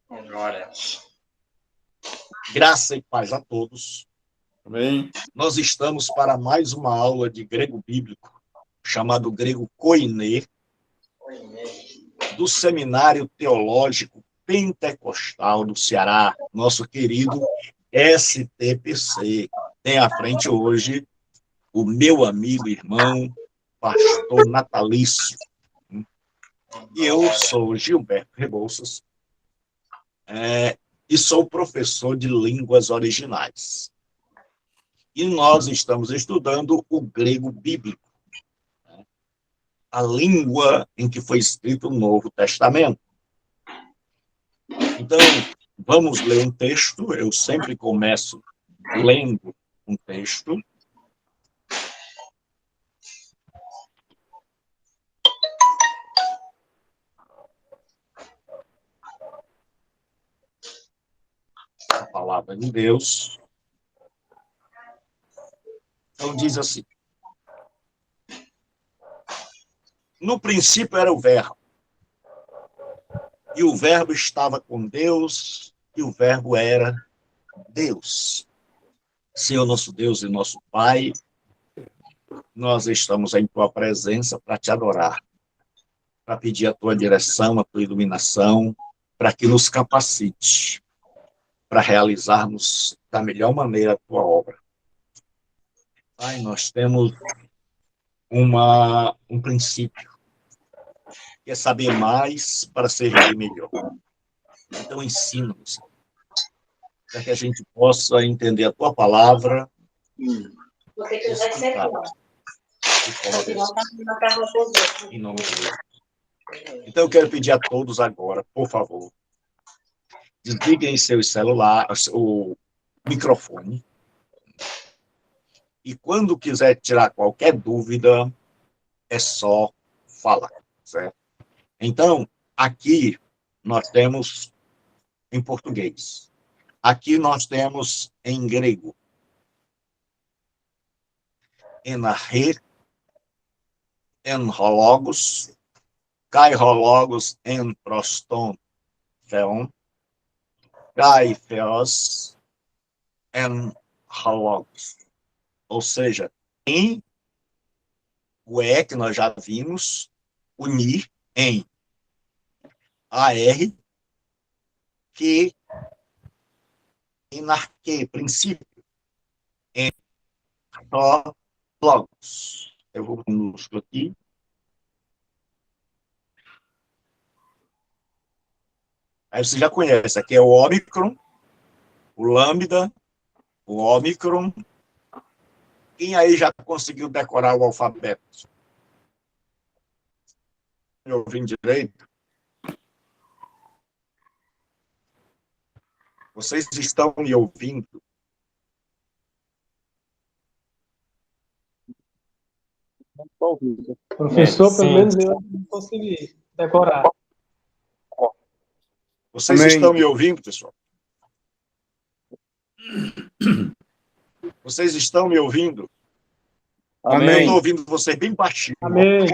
Glória. Graça e paz a todos. Amém. Nós estamos para mais uma aula de grego bíblico, chamado grego koiné, do Seminário Teológico Pentecostal do Ceará, nosso querido STPC. Tem à frente hoje o meu amigo, irmão, pastor natalício. E eu sou Gilberto Rebouças, e sou professor de línguas originais. E nós estamos estudando o grego bíblico, a língua em que foi escrito o Novo Testamento. Então, vamos ler um texto. Eu sempre começo lendo um texto. A palavra de Deus. Então, diz assim: no princípio era o Verbo, e o Verbo estava com Deus, e o Verbo era Deus. Senhor nosso Deus e nosso Pai, nós estamos em tua presença para te adorar, para pedir a tua direção, a tua iluminação, para que nos capacite para realizarmos da melhor maneira a tua obra. Pai, nós temos um princípio, que é saber mais para servir melhor. Então, ensina-nos, para que a gente possa entender a tua palavra e explicar em nome de Deus. Então, eu quero pedir a todos agora, por favor, desliguem seus celulares, o microfone, e quando quiser tirar qualquer dúvida, é só falar, certo? Então, aqui nós temos em português. Aqui nós temos em grego. Enarre, enrologos, kairologos en proston theon, kai theos en rologos. Ou seja, em o E, que nós já vimos, unir em AR, que enarque, princípio, em logos. Eu vou com minúsculo aqui. Aí você já conhece, aqui é o Ômicron, o Lambda, o Ômicron. Quem aí já conseguiu decorar o alfabeto? Me ouvindo direito? Vocês estão me ouvindo? Professor, pelo menos eu não consegui decorar. Vocês Amém. estão me ouvindo, pessoal? Vocês estão me ouvindo? Eu Amém. estou ouvindo vocês bem baixinho. Amém.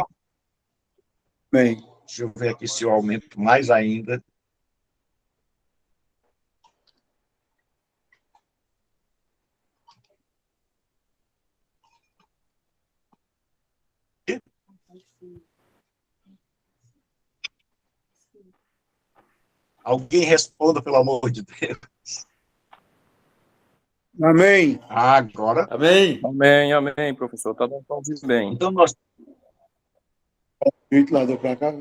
Amém. Deixa eu ver aqui se eu aumento mais ainda. Alguém responda, pelo amor de Deus. Amém. Agora. Amém. Amém, professor. Está dando para ouvir bem. Então, nós. Ventilador para cá.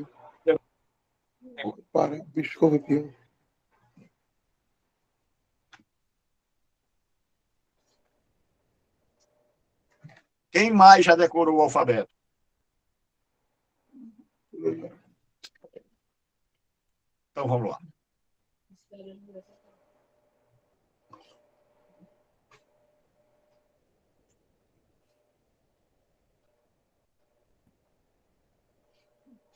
Para, o bicho ficou aqui. Quem mais já decorou o alfabeto? Então, vamos lá.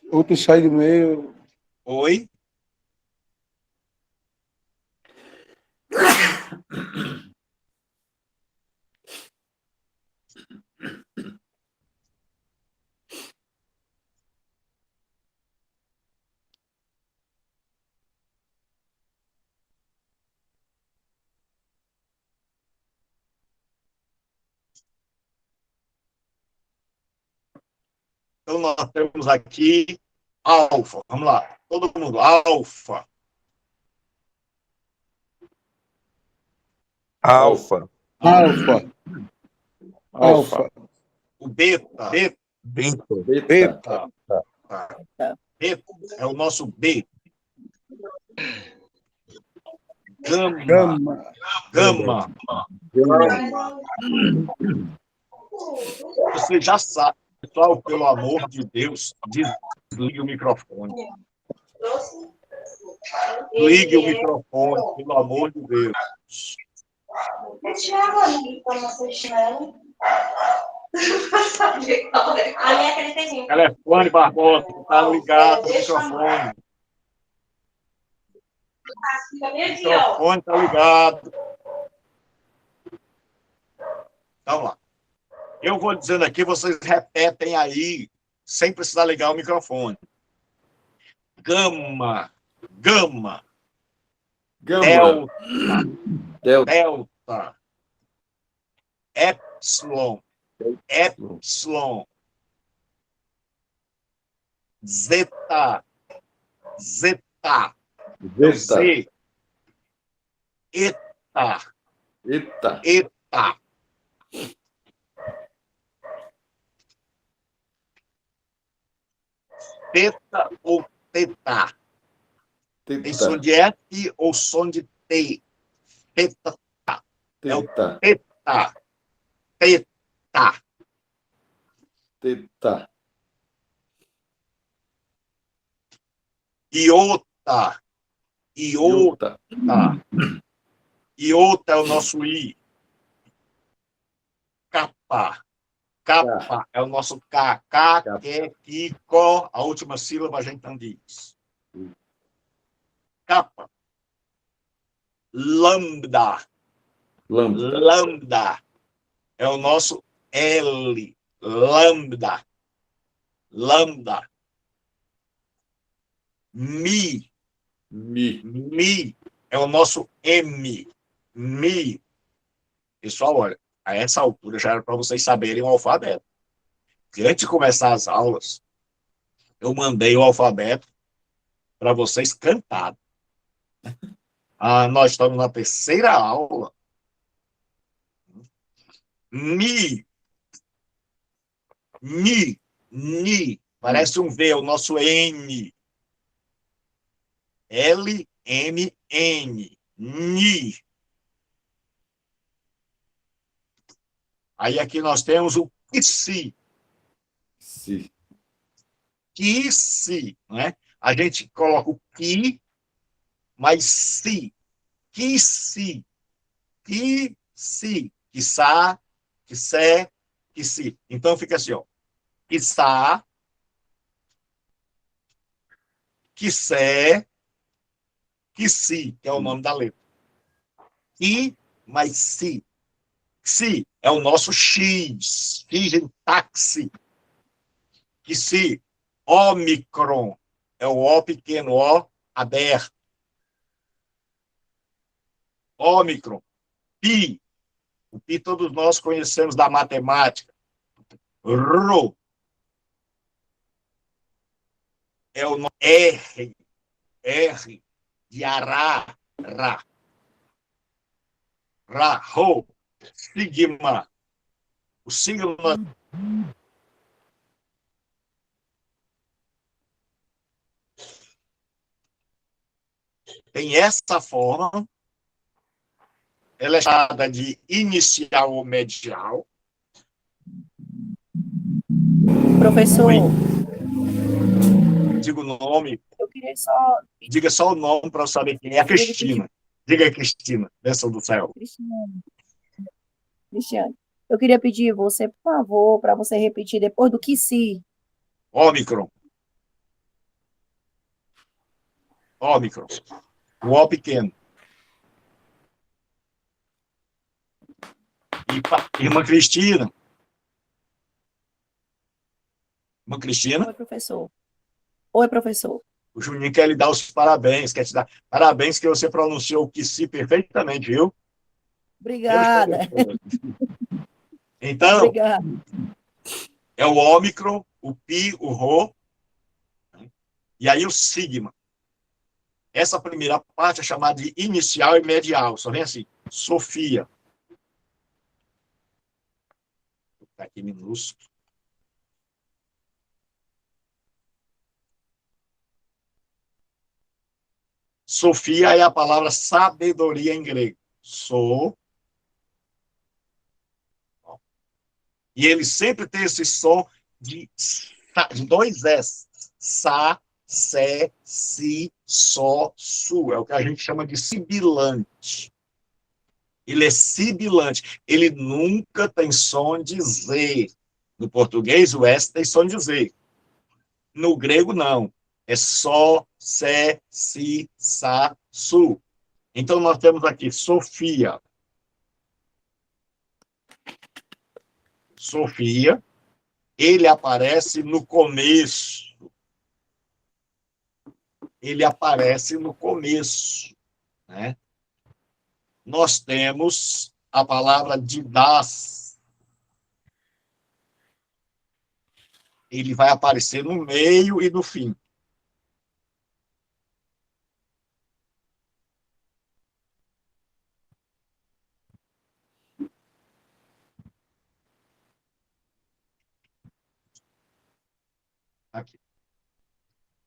Outro sai do meio. Oi? Então, nós temos aqui alfa. Vamos lá. Todo mundo. Alfa. Alfa. Alfa. Alfa. Alfa. O beta. Beta. Beta. Beta é o nosso B. Gama. Gama. Gama. Você já sabe. Pessoal, pelo amor de Deus, desligue o microfone. Ligue o microfone, pelo amor de Deus. Telefone, Barbosa, está ligado o microfone. O microfone está ligado. Vamos lá. Eu vou dizendo aqui, vocês repetem aí, sem precisar ligar o microfone. Gama. Gama. Gama. Delta. Epsilon. Epsilon. Zeta. Zeta. Z. Eta. Eta. Eta. Teta ou teta? Tem som de F ou som de T? Teta. É o Teta. teta. Teta. Teta. Iota. Iota. Iota é o nosso I. Capa. Capa é o nosso K. K, que, ki, co. A última sílaba a gente não diz. Capa. Lambda. Lambda. Lambda é o nosso L. Lambda. Lambda. Mi. Mi. Mi é o nosso M. Mi. Pessoal, olha, a essa altura já era para vocês saberem o alfabeto. Porque antes de começar as aulas, eu mandei o alfabeto para vocês cantado. Nós estamos na terceira aula. Mi. Mi. Ni. Parece um V, é o nosso N. L, M, N. Ni. Aí aqui nós temos o que-se. Si. Que-se, né? A gente coloca o que, mas se. Que-se. Que-se. Que-sa, que-se, que-se. Então fica assim, ó. Que-sa, que-se, que-se, que é o nome da letra. Que, mais se. Se é o nosso X, X em táxi. Que se Ômicron é o O pequeno, O aberto. Ômicron. Pi. O pi todos nós conhecemos da matemática. Rho é o R. R de Ará. Ra. Ra. Rho. Sigma. O sigma tem essa forma. Ela é chamada de inicial ou medial. Professor, Diga o nome. eu queria só. Diga só o nome para eu saber quem é a Cristina. Diga aí, Cristina, bênção do céu. Cristiane, eu queria pedir você, por favor, para você repetir depois do que se. Ômicron. Ômicron. O O pequeno. Irmã Cristina. Irmã Cristina. Oi, professor. Oi, professor. O Juninho quer lhe dar os parabéns, quer te dar parabéns que você pronunciou o que se perfeitamente, viu? Obrigada. Então, Obrigada. é o Ômicron, o pi, o rho, né? E aí o sigma. Essa primeira parte é chamada de inicial e medial. Só vem assim, Sofia. Está aqui minúsculo. Sofia é a palavra sabedoria em grego. E ele sempre tem esse som de dois S. Sa, sé, si, só, su. É o que a gente chama de sibilante. Ele é sibilante. Ele nunca tem som de Z. No português, o S tem som de Z. No grego, não. É só, sé, si, sa, su. Então, nós temos aqui Sofia. Sofia. Ele aparece no começo. Ele aparece no começo, né? Nós temos a palavra didas. Ele vai aparecer no meio e no fim. Aqui.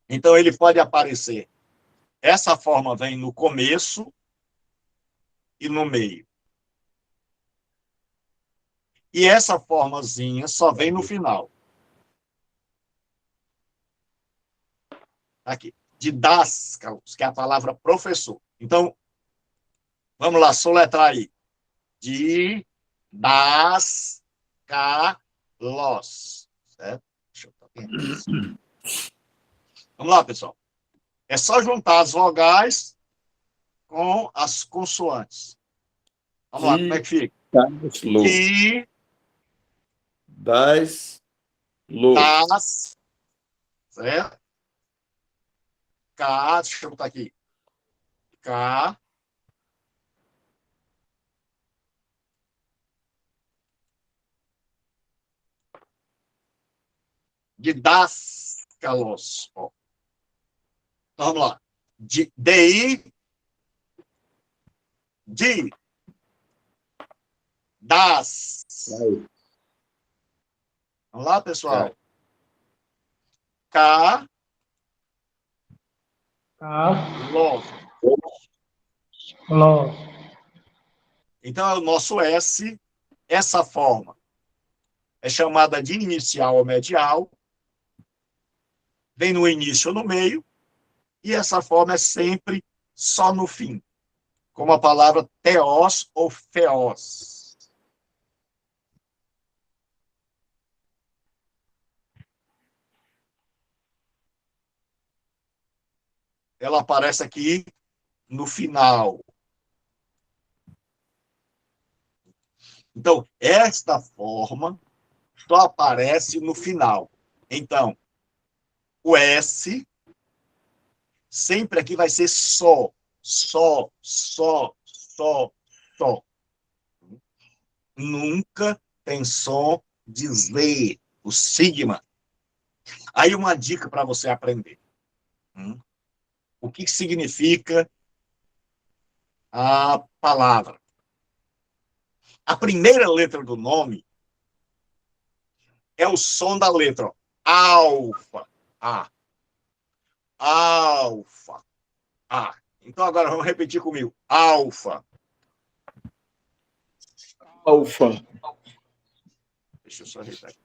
Então, ele pode aparecer. Essa forma vem no começo e no meio. E essa formazinha só vem no final. Aqui. Didáscalos, que é a palavra professor. Então, vamos lá, soletrar aí. Didáscalos. Certo? Deixa eu aqui. Vamos lá, pessoal. É só juntar as vogais com as consoantes. Vamos lá, como é que fica? Di, das, lo. Das, certo? K, deixa eu botar aqui. K, didáscalos. Ó. Então, vamos lá. DI, de, das. Vamos lá, pessoal. K, los. Los. Então, é o nosso S, essa forma é chamada de inicial ou medial, vem no início ou no meio, e essa forma é sempre só no fim, como a palavra teos ou feos. Ela aparece aqui no final. Então, esta forma só aparece no final. Então, o S sempre aqui vai ser só, só, só, só, só. Nunca tem som de Z, o sigma. Aí uma dica para você aprender. O que significa a palavra? A primeira letra do nome é o som da letra, ó. Alfa, A. Alfa, A. Então agora vamos repetir comigo. Alfa. Alfa. Deixa eu só ajeitar aqui.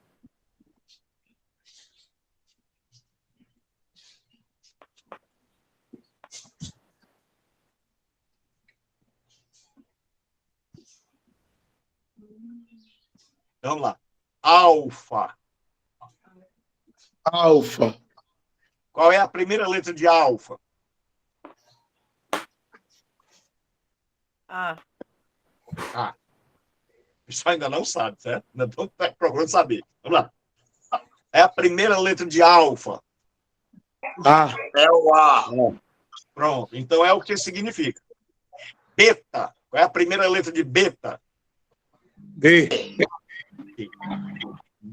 Vamos lá. Alfa. Alfa. Qual é a primeira letra de alfa? Ah, A. O pessoal ainda não sabe, certo? Ainda estão procurando saber. Vamos lá. É a primeira letra de alfa. A. É o A. Pronto. Então é o que significa. Beta. Qual é a primeira letra de beta? B.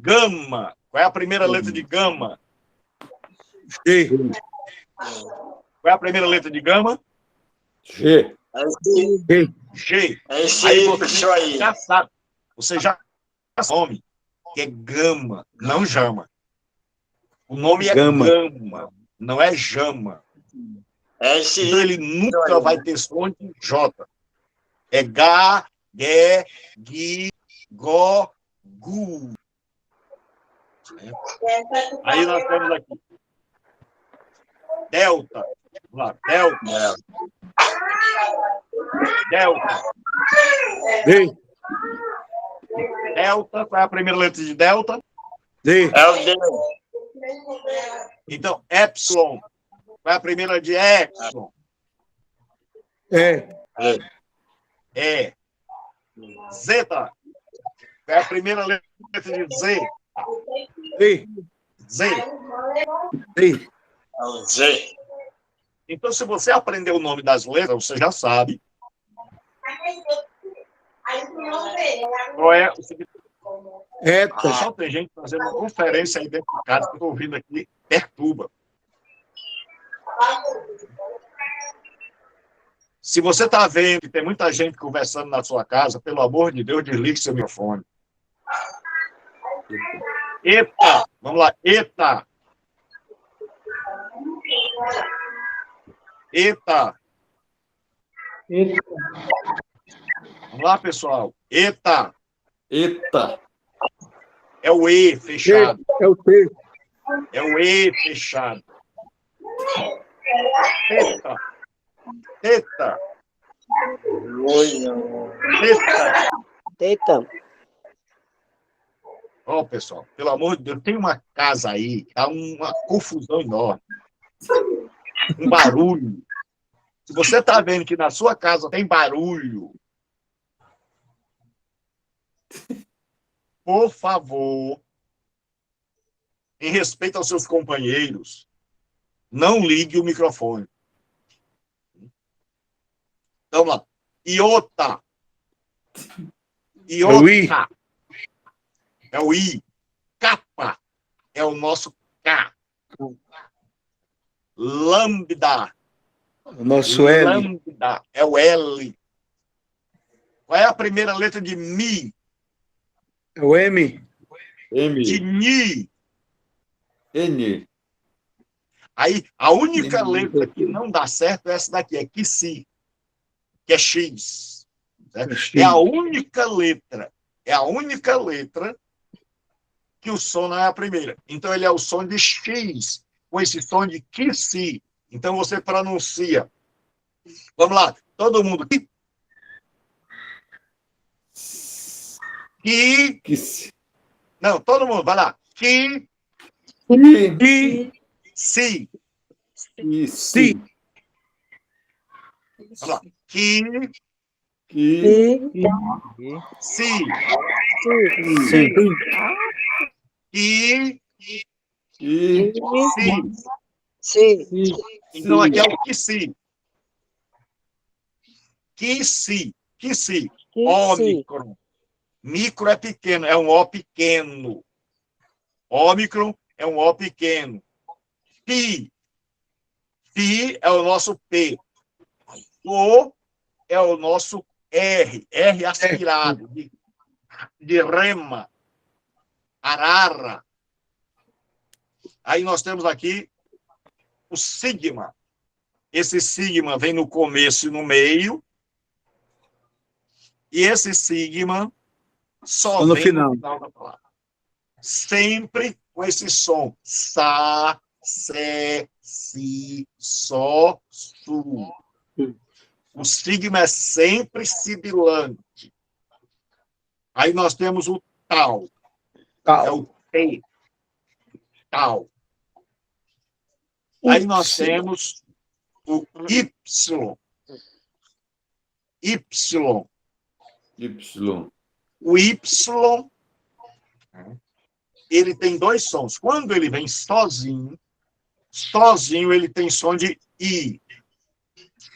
Gama. Qual é a primeira letra de gama? G. Qual é a primeira letra de gama? G. G. É esse Aí aí, você pessoal aí. já sabe. Você já sabe o nome, que é gama, não jama. O nome é Gama. gama, não é jama. É esse Então aí. ele nunca vai ter som de J. É G, G, Gi, Go, Gu. Aí nós temos aqui delta. Vamos lá, delta. Delta. D. Delta, qual é a primeira letra de delta? D. É o D. Então, epsilon. Qual é a primeira de epsilon? E. É. Zeta. Qual é a primeira letra de Z? D. Z. D. É o Z. Então, se você aprender o nome das letras, você já sabe qual é o significado. Eta. Só tem gente fazendo uma conferência aí dentro de casa, que eu estou ouvindo aqui, perturba. Se você está vendo que tem muita gente conversando na sua casa, pelo amor de Deus, desligue seu microfone. Eita! Vamos lá. Eita! Eita! Eita. Vamos lá, pessoal. Eita! Eita. É o E fechado. É o T. É o E fechado. Eita! Eita! Eita! Eita. Ó, pessoal, pelo amor de Deus, tem uma casa aí, há uma confusão enorme. Um barulho. Se você está vendo que na sua casa tem barulho, por favor, em respeito aos seus companheiros, não ligue o microfone. Vamos lá. Iota. Iota. É o I. Capa. É o nosso K. Lambda. O nosso L. Lambda. É o L. Qual é a primeira letra de Mi? É o M. De M. Ni. N. Aí, a única letra que não dá certo é essa daqui, é Xi, que é X. Certo? É a única letra. É a única letra que o som não é a primeira. Então, ele é o som de X, com esse som de Xi. Então, você pronuncia. Vamos lá, todo mundo. Ki. Não, todo mundo, vai lá. Ki. Si. Si. Vamos lá. Ki. Si. Sim. Ki. I. Si. Sim. Então, aqui é o Ki-si. Ki-si. Ki-si. Ômicron. Micro é pequeno, é um O pequeno. Ômicron é um O pequeno. Pi. Pi é o nosso P. O é o nosso R. R aspirado. De rema. Arara. Aí nós temos aqui o sigma. Esse sigma vem no começo e no meio. E esse sigma só no vem final. no final da palavra. Sempre com esse som. Sa, se, si, so, su. O sigma é sempre sibilante. Aí nós temos o tal. É o T. Tal. Aí nós temos o Y. Y. Y. O Y, ele tem dois sons. Quando ele vem sozinho ele tem som de I.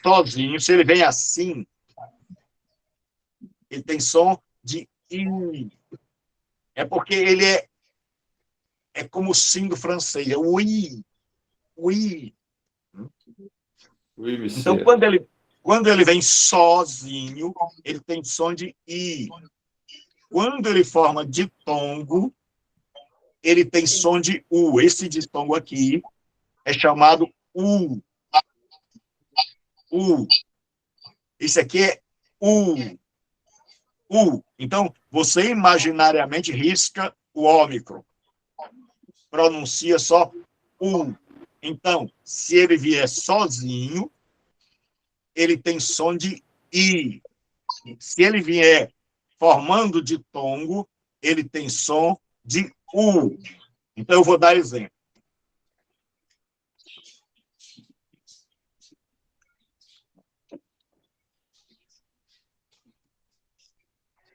Sozinho, se ele vem assim, ele tem som de I. É porque ele é é como o sim do francês, é o i, o i. Oui, Então, monsieur. quando ele vem sozinho, ele tem som de i. Quando ele forma ditongo, ele tem som de u. Esse ditongo aqui é chamado u. U. Isso aqui é u. U. Então, você imaginariamente risca o ômicron. Pronuncia só u. Então, se ele vier sozinho, ele tem som de i. Se ele vier formando ditongo, ele tem som de u. Então, eu vou dar exemplo.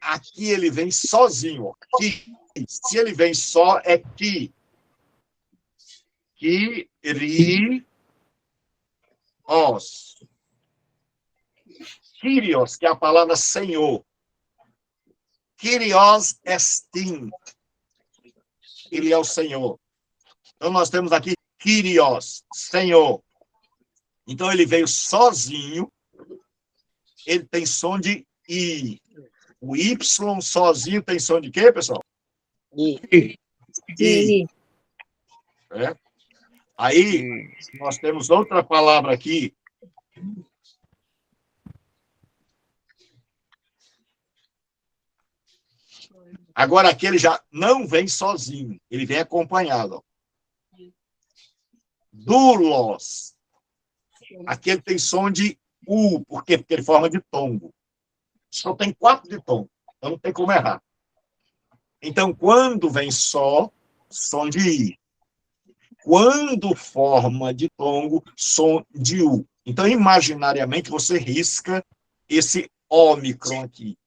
Aqui ele vem sozinho. Ó. Ki. Se ele vem só, é ki. Ki, ri, os. Kyrios, que é a palavra Senhor. Kyrios estin. Ele é o Senhor. Então, nós temos aqui Kyrios, Senhor. Então, ele veio sozinho. Ele tem som de I. O Y sozinho tem som de quê, pessoal? I. I. É? Aí, nós temos outra palavra aqui. Agora, aqui ele já não vem sozinho. Ele vem acompanhado. Ó. Dulos. Aqui ele tem som de U. Por quê? Porque ele forma de tombo. Só tem 4 de tombo. Então, não tem como errar. Então, quando vem só, som de I. Quando forma de tongo, som de U. Então, imaginariamente, você risca esse ômicron aqui.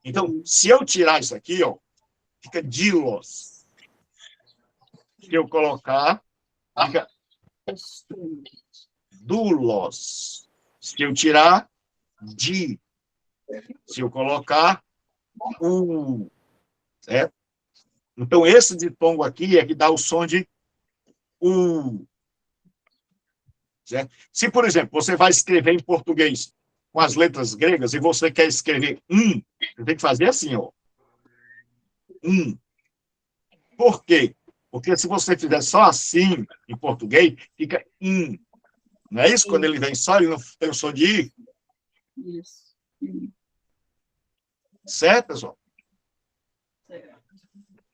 Então, se eu tirar isso aqui, ó, fica dilos. Se eu colocar, fica dulos. Se eu tirar, di. Se eu colocar, u. Certo? Então, esse ditongo aqui é que dá o som de U. Certo? Se, por exemplo, você vai escrever em português com as letras gregas e você quer escrever você tem que fazer assim, ó. Por quê? Porque se você fizer só assim, em português, fica in. Não é isso? Quando ele vem só, ele não tem o som de i. Isso. Certo, pessoal?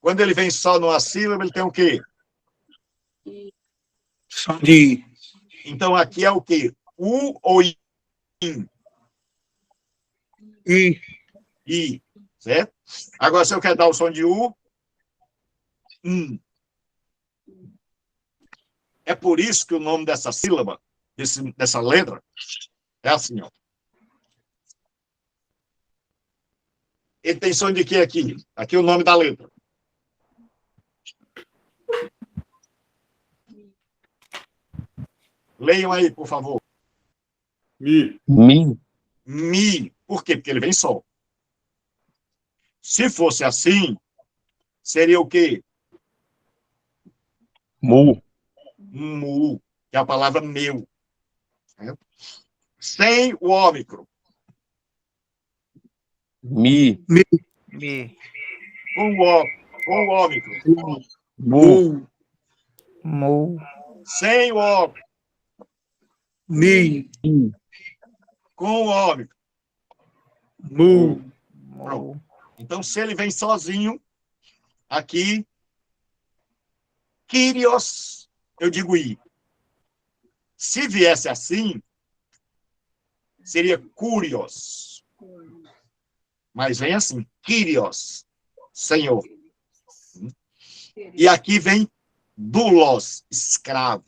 Quando ele vem só numa sílaba, ele tem o quê? Som de I. Então, aqui é o quê? U ou in? I. I. Certo? Agora, se eu quero dar o som de U, É por isso que o nome dessa sílaba, dessa letra, é assim, ó. Ele tem som de quê aqui? Aqui é o nome da letra. Leiam aí, por favor. Mi. Mi. Por quê? Porque ele vem só. Se fosse assim, seria o quê? Mu, que é a palavra meu. Sem o ômicron. Mi. Com o ômicron. Mu. Sem o ômicron. Mi. Com o ômicron. Mu. Pronto. Então, se ele vem sozinho, aqui, Kyrios, eu digo I. Se viesse assim, seria Curios. Mas vem assim, Kyrios, Senhor. E aqui vem Dulos, escravo.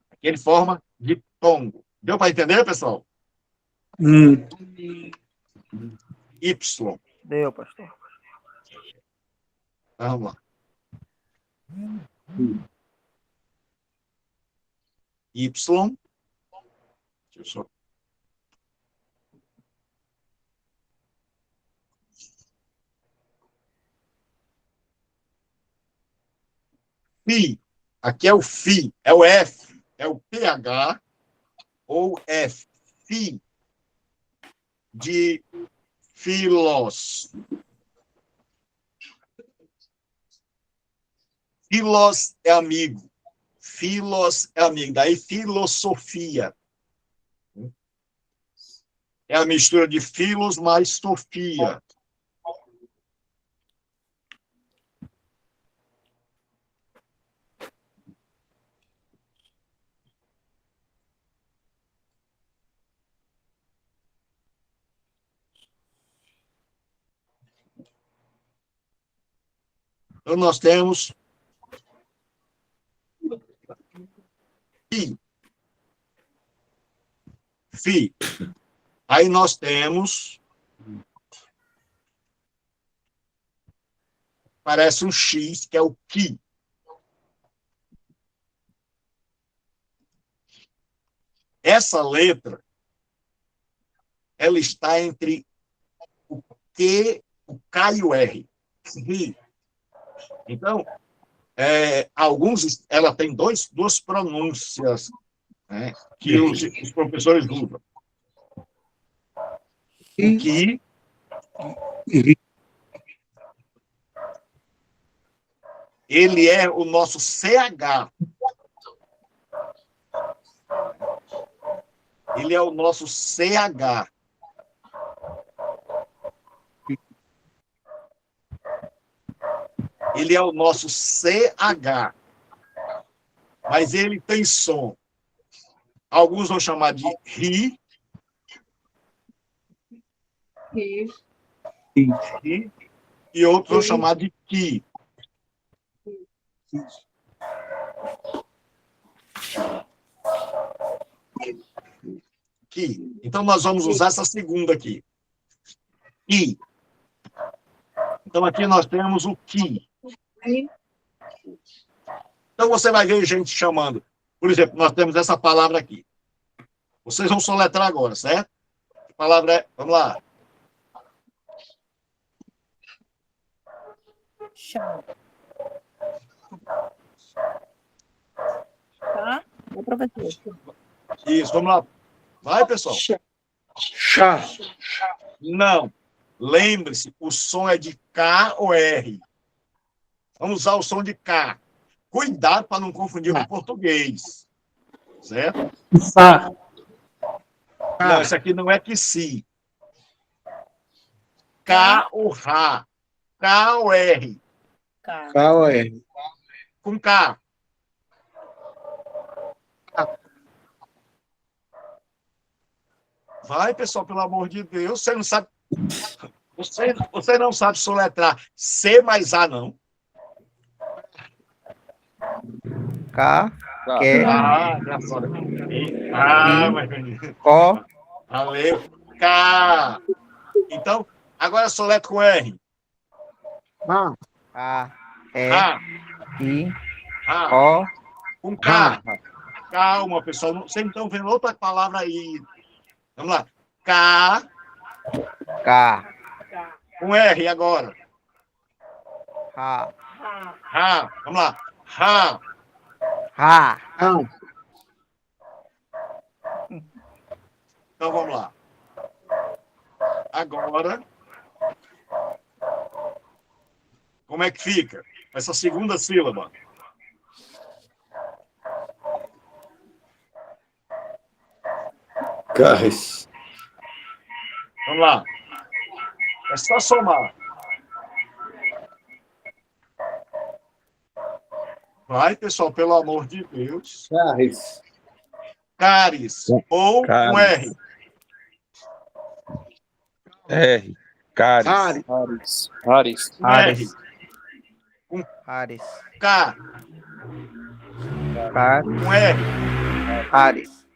Aqui ele forma de tongo. Deu para entender, pessoal? Y. Deu, pastor. Vamos lá. Y. Deixa eu só. Fi. Aqui é o fi, é o F, é o PH ou F. Fi. De filos. Filos é amigo. Filos é amigo. Daí filosofia. É a mistura de filos mais sofia. Então, nós temos fi. Fi. Aí nós temos, parece um X, que é o ki. Essa letra, ela está entre o Q, o K e o R. Ri. Então, ela tem duas pronúncias, né, que os professores usam. O que ele é o nosso CH. Ele é o nosso CH. Ele é o nosso CH. Mas ele tem som. Alguns vão chamar de ri. Ri. E outros vão chamar de ki. Ki. Então, nós vamos usar essa segunda aqui. Ki. Então, aqui nós temos o ki. Então, você vai ver gente chamando. Por exemplo, nós temos essa palavra aqui. Vocês vão soletrar agora, certo? A palavra é... Vamos lá. Chá. Tá? Meu professor. Isso, vamos lá. Vai, pessoal. Chá. Não. Lembre-se, o som é de K ou R. Vamos usar o som de K. Cuidado para não confundir com português. Certo? Sá. Não, isso aqui não é que si. K ou Rá. K ou R. K. K ou R. Com K. Vai, pessoal, pelo amor de Deus. Você não sabe... Você não sabe soletrar C mais A, não. K, Tá. Q, Engraçado. Mas... O, Valeu. K. Então, agora soletra com R. A, E, Rá. I, Rá. O, Com K. Calma, pessoal. Vocês estão vendo outra palavra aí. Vamos lá. K. K, Com R agora. Rá, Rá. Vamos lá. Rá. Rá, Então, vamos lá. Agora, como é que fica? Essa segunda sílaba. Carres. Vamos lá. É só somar. Vai, pessoal, pelo amor de Deus. Carres. Caris. Ou com R. R. Caris. Haris. Com R. Haris, K. Car, Com R. Haris,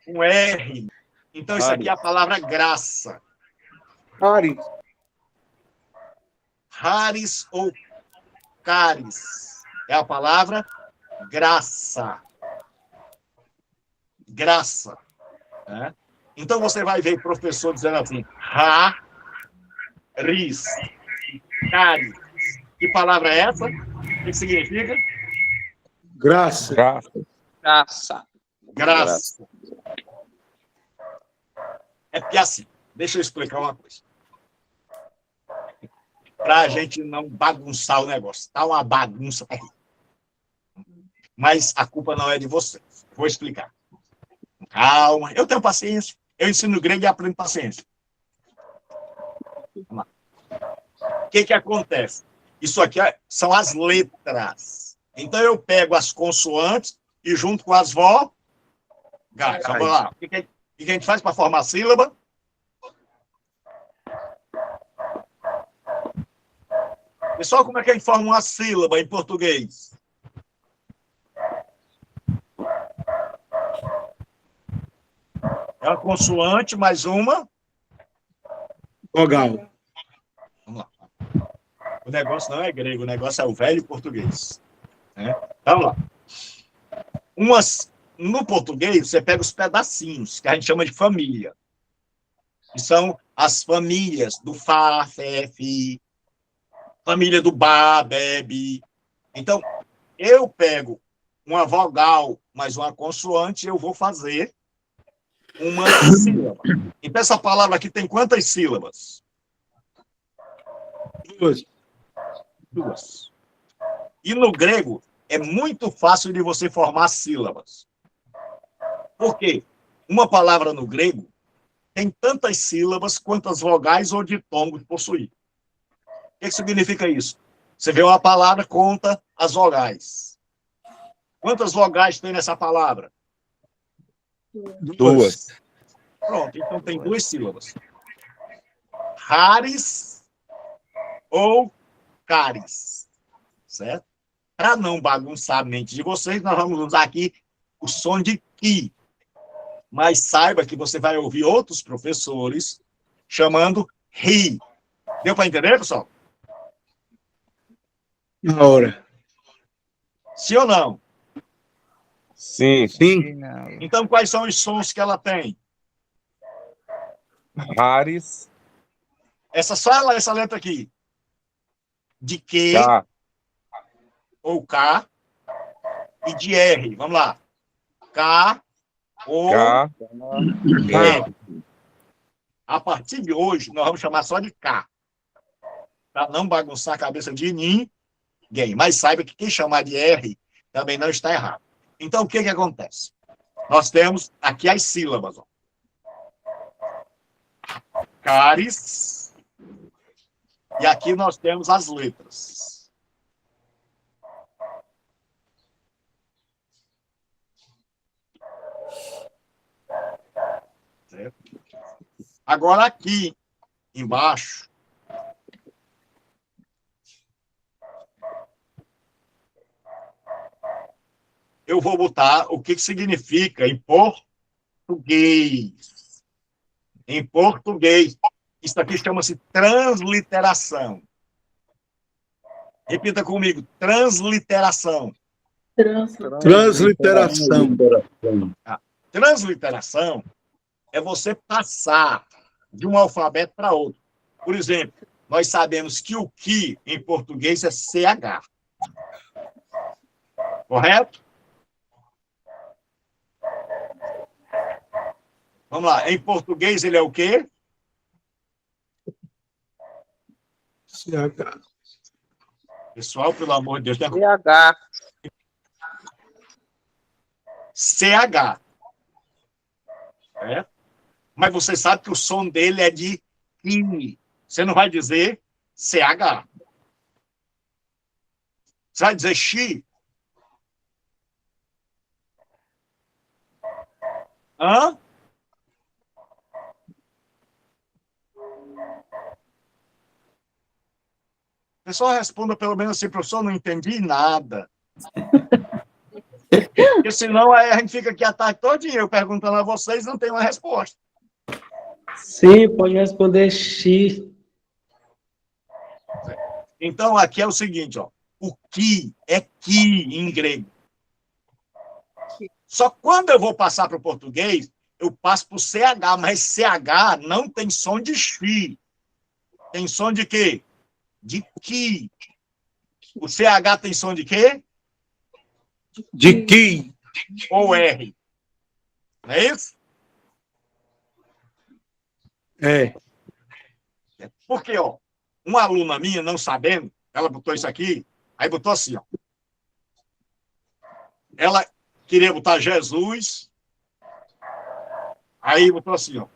Com R. Então, isso aqui é a palavra graça. Haris ou caris. É a palavra graça. Graça. Né? Então, você vai ver professor dizendo assim, ris, caris. Que palavra é essa? O que significa? Graça. Graça. Graça. É porque assim, deixa eu explicar uma coisa. Para a gente não bagunçar o negócio. Tá uma bagunça aqui. Mas a culpa não é de vocês. Vou explicar. Calma, eu tenho paciência. Eu ensino grego e aprendo paciência. Vamos lá. O que acontece? Isso aqui são as letras. Então eu pego as consoantes e junto com as vogais. Vamos lá. O que a gente faz para formar a sílaba? Pessoal, como é que a gente forma uma sílaba em português? É uma consoante mais uma Vogal. Vamos lá. O negócio não é grego, o negócio é o velho português. Né? Vamos lá. No português, você pega os pedacinhos, que a gente chama de família. Que são as famílias do Fá, Fé, Fi, família do Bá, Bebe. Então, eu pego uma vogal mais uma consoante e eu vou fazer uma sílaba. Então, essa palavra aqui tem quantas sílabas? 2. E no grego, é muito fácil de você formar sílabas. Por quê? Uma palavra no grego tem tantas sílabas quantas vogais ou ditongos possui. O que significa isso? Você vê uma palavra, conta as vogais. Quantas vogais tem nessa palavra? 2. Pronto, então tem 2 sílabas. Haris ou caris. Certo? Para não bagunçar a mente de vocês, nós vamos usar aqui o som de ki. Mas saiba que você vai ouvir outros professores chamando ri. Deu para entender, pessoal? Na hora. Sim ou não? Sim. Então, quais são os sons que ela tem? Haris. Só essa letra aqui. De Q K. ou K e de R. Vamos lá. K ou K. R. A partir de hoje, nós vamos chamar só de K. Para não bagunçar a cabeça de ninguém. Mas saiba que quem chamar de R também não está errado. Então, o que acontece? Nós temos aqui as sílabas. Ó. Caris. E aqui nós temos as letras. Certo? Agora aqui embaixo eu vou botar o que significa em português. Em português. Isso aqui chama-se transliteração. Repita comigo. Transliteração. Transliteração. Transliteração é você passar de um alfabeto para outro. Por exemplo, nós sabemos que o que em português é CH. Correto? Vamos lá. Em português ele é o quê? CH. Pessoal, pelo amor de Deus. CH. CH. É? Mas você sabe que o som dele é de I. Você não vai dizer CH. Você vai dizer X? Hã? O pessoal responda pelo menos assim, professor, não entendi nada. Porque senão aí a gente fica aqui a tarde todinha eu perguntando a vocês não tem uma resposta. Sim, pode responder X. Então aqui é o seguinte, ó. O que é ki em grego. Só quando eu vou passar para o português, eu passo para o CH, mas CH não tem som de X. Tem som de quê? De ki. O CH tem som de quê? De que? ou R. Não é isso? É. Porque, ó, uma aluna minha, não sabendo, ela botou isso aqui, aí botou assim, ó. Ela queria botar Jesus, aí botou assim, ó.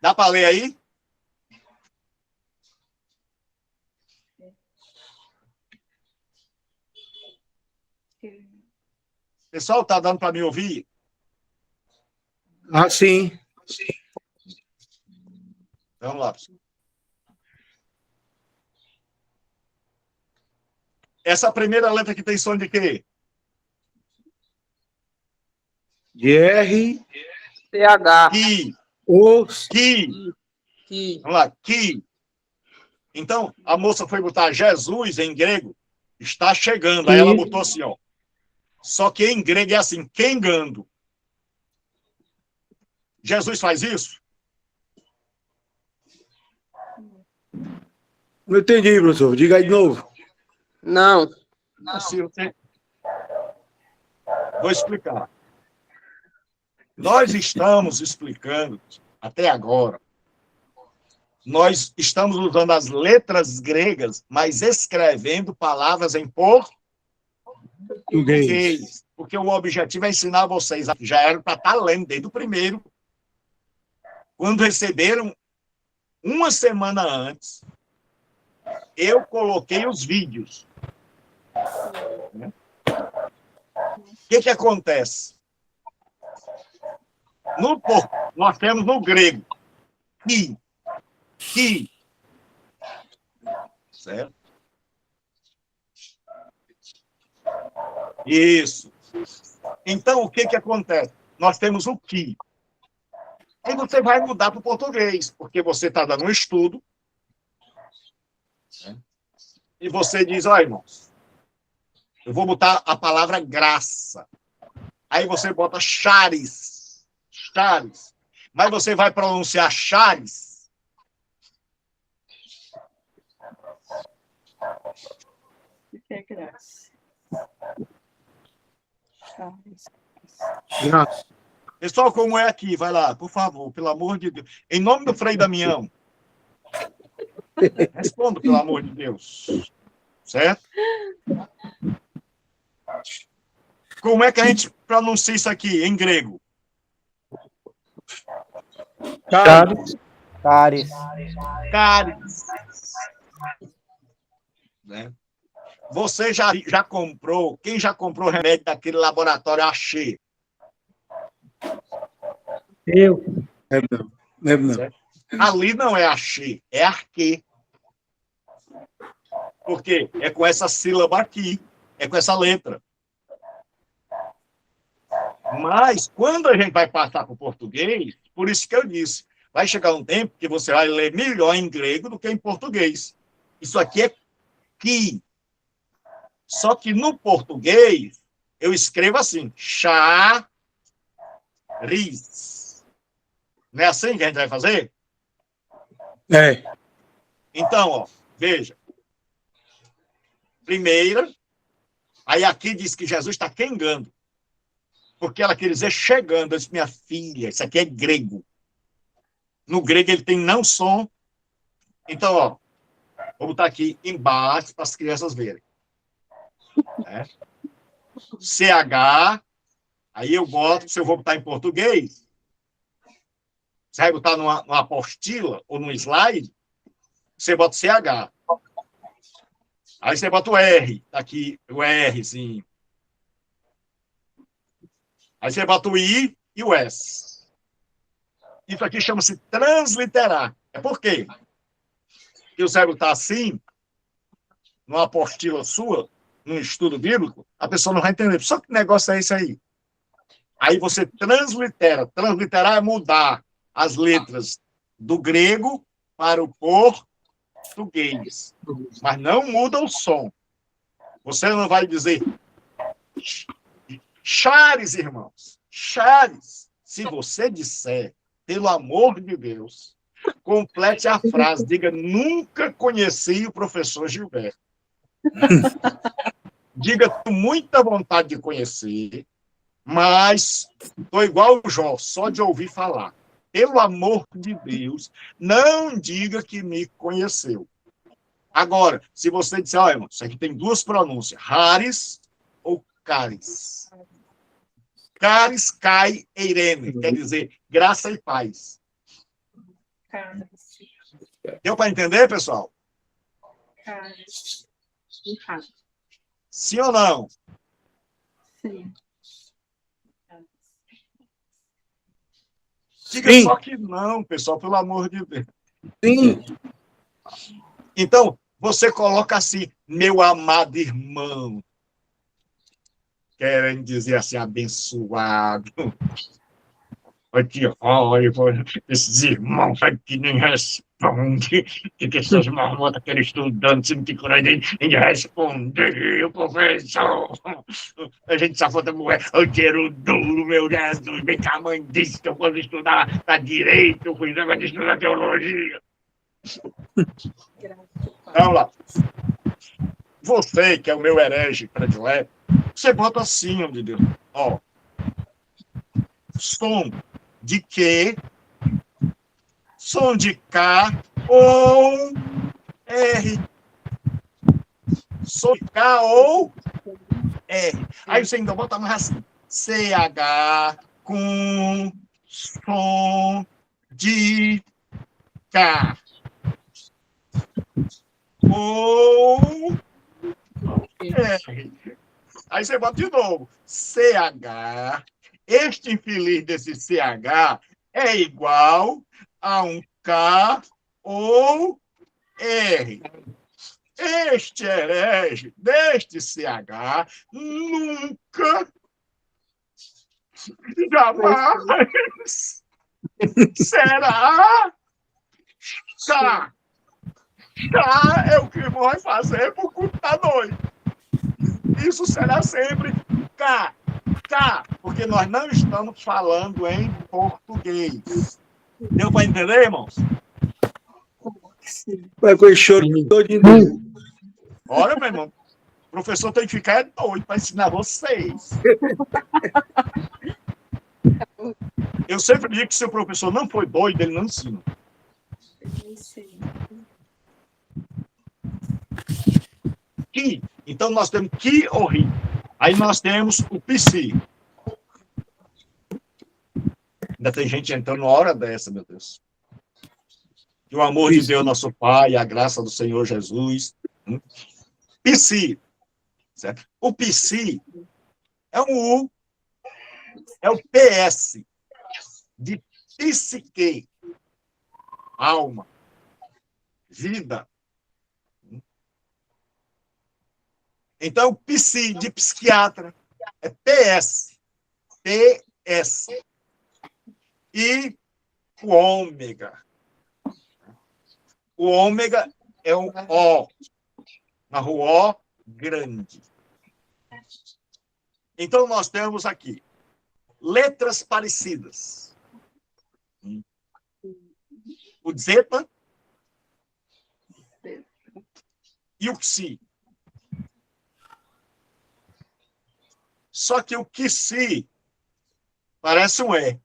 Dá para ler aí? Pessoal, tá dando para me ouvir? Ah, sim. Vamos lá, pessoal. Essa primeira letra aqui tem som de quê? De R, CH. Que. O, Que. Vamos lá, que. Então, a moça foi botar Jesus em grego, está chegando. Aí ela botou assim, ó. Só que em grego é assim, kengando. Jesus faz isso? não entendi, professor. Diga aí de novo. Não. Assim, vou explicar. Nós estamos explicando, até agora, nós estamos usando as letras gregas, mas escrevendo palavras em português. Porque o objetivo é ensinar vocês, já era para estar lendo desde o primeiro. Quando receberam, uma semana antes, eu coloquei os vídeos. O que acontece? Nós temos no grego que, certo? Isso. Então, o que acontece? Nós temos o que. Aí você vai mudar para o português, porque você está dando um estudo, né? E você diz, ó, irmãos, eu vou botar a palavra graça. Aí você bota charis. Charis. Mas você vai pronunciar charis. O que é graça? Graças. Pessoal, como é aqui? Vai lá, por favor, pelo amor de Deus. Em nome do Frei Damião. Responda, pelo amor de Deus. Certo? Como é que a gente pronuncia isso aqui em grego? Chaves. Caris. Cáris. Né? Você já comprou? Quem já comprou remédio daquele laboratório Axê? Eu. Não. Certo? Ali não é Axê, é Arquê. Porque é com essa sílaba aqui, é com essa letra. Mas, quando a gente vai passar para o português, por isso que eu disse, vai chegar um tempo que você vai ler melhor em grego do que em português. Isso aqui é que. Só que no português, eu escrevo assim, charis. Não é assim que a gente vai fazer? É. Então, ó, veja. Primeira, aí aqui diz que Jesus está quengando. Porque ela quer dizer chegando. Eu disse, minha filha, isso aqui é grego. No grego ele tem não som. Então, ó, vou botar aqui embaixo para as crianças verem. Né? CH, aí eu boto, se eu vou botar em português, você vai botar numa apostila ou num slide, você bota CH. Aí você bota o R, tá aqui, o R, sim. Aí você bota o I e o S. Isso aqui chama-se transliterar. É por quê? Porque você vai botar assim, numa apostila sua, num estudo bíblico, a pessoa não vai entender. Só que negócio é esse aí? Aí você translitera. Transliterar é mudar as letras do grego para o português. Mas não muda o som. Você não vai dizer chares, irmãos. Chares. Se você disser, pelo amor de Deus, Complete a frase. Diga, nunca conheci o professor Gilberto. Diga, com muita vontade de conhecer, mas estou igual o Jó, só de ouvir falar. Pelo amor de Deus, não diga que me conheceu. Agora, se você disser, olha, irmão, isso aqui tem duas pronúncias, Haris ou Caris. Caris cai eirene, quer dizer, graça e paz. Deu para entender, pessoal? Sim ou não? Sim. Diga Sim. só que não, pessoal, pelo amor de Deus. Sim. Então, você coloca assim, meu amado irmão, querem dizer assim, abençoado. Aqui, olha, esses irmãos aqui nem respondem. Que essas marmotas, aquele estudante, se não tem coragem de responder, professor. A gente só falta mulher, o dinheiro duro, meu Jesus, bem que a mãe disse que eu fosse estudar para direito, eu fui negócio de estudar teologia. Vamos lá. Você, que é o meu herege predileto, você bota assim, ó, de Deus. Ó. Som de que, som de K ou R. Som de K ou R. Aí você ainda bota mais assim. CH com som de K. Ou R. Aí você bota de novo. CH. Este infeliz desse CH é igual a um K ou R. Este herege deste CH nunca, jamais será K. K é o que vai fazer por computador. Isso será sempre K. K, porque nós não estamos falando em português. Deu para entender, irmãos? Vai com esse choro todinho. Olha, meu irmão, o professor tem que ficar doido para ensinar vocês. Eu sempre digo que se o professor não for doido, ele não ensina. Que. Então, nós temos que ou ri. Aí nós temos o psi. Ainda tem gente entrando uma hora dessa, meu Deus. Que o amor de Deus, nosso Pai, a graça do Senhor Jesus. Psi. Certo? O psi é um U, é o PS de psique, alma, vida. Então, psi de psiquiatra é PS. PS. E o ômega. O ômega é um O. Na rua O grande. Então, nós temos aqui letras parecidas. O zeta e o psi. Só que o psi parece um E.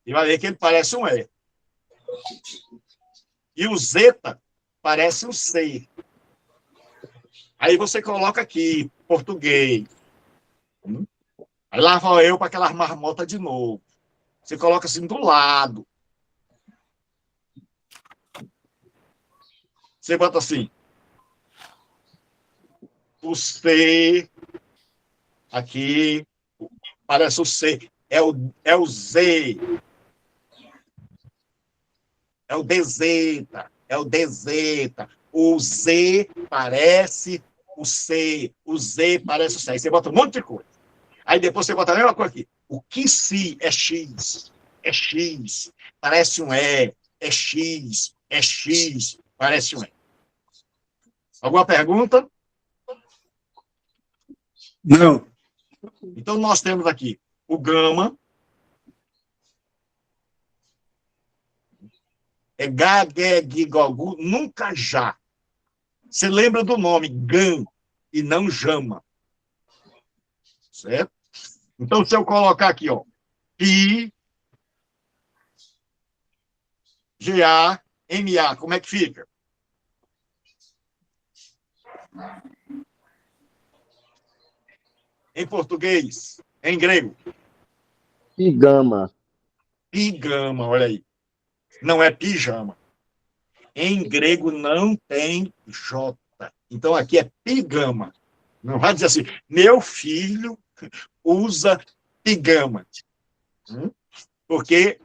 E vai ver que ele parece um E. E o zeta parece um C. Aí você coloca aqui, português. Aí lá vou eu para aquela marmota de novo. Você coloca assim do lado. Você bota assim. O C. Aqui. Parece o C. É o Z. É o DZ. É o DZ. O Z parece o C. O Z parece o C. Aí você bota um monte de coisa. Aí depois você bota a mesma coisa aqui. O que se é X. É X. Parece um E. É X. É X. Parece um E. Alguma pergunta? Não. Então, nós temos aqui o gama, É Gá, Gué, Gui, Gogu, nunca já. Você lembra do nome, Gam, e não Jama. Certo? Então, se eu colocar aqui, ó, Pi, G-A-M-A, como é que fica? Em português, em grego. Pigama. Pigama, olha aí. Não é pijama. Em grego não tem J. Então aqui é pigama. Não vai dizer assim, meu filho usa pigama. Porque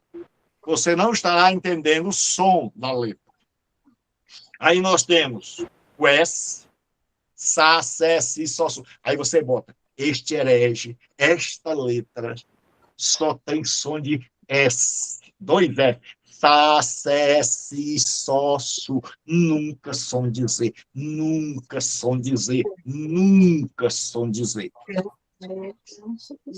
você não estará entendendo o som da letra. Aí nós temos o S, Sá, Sé, Si, Sol, Su. Aí você bota este herege, esta letra só tem som de S. 2 F. Sá, Sé, Si, Sol, Su. Nunca som de Z. Nunca som de Z. Nunca som de Z.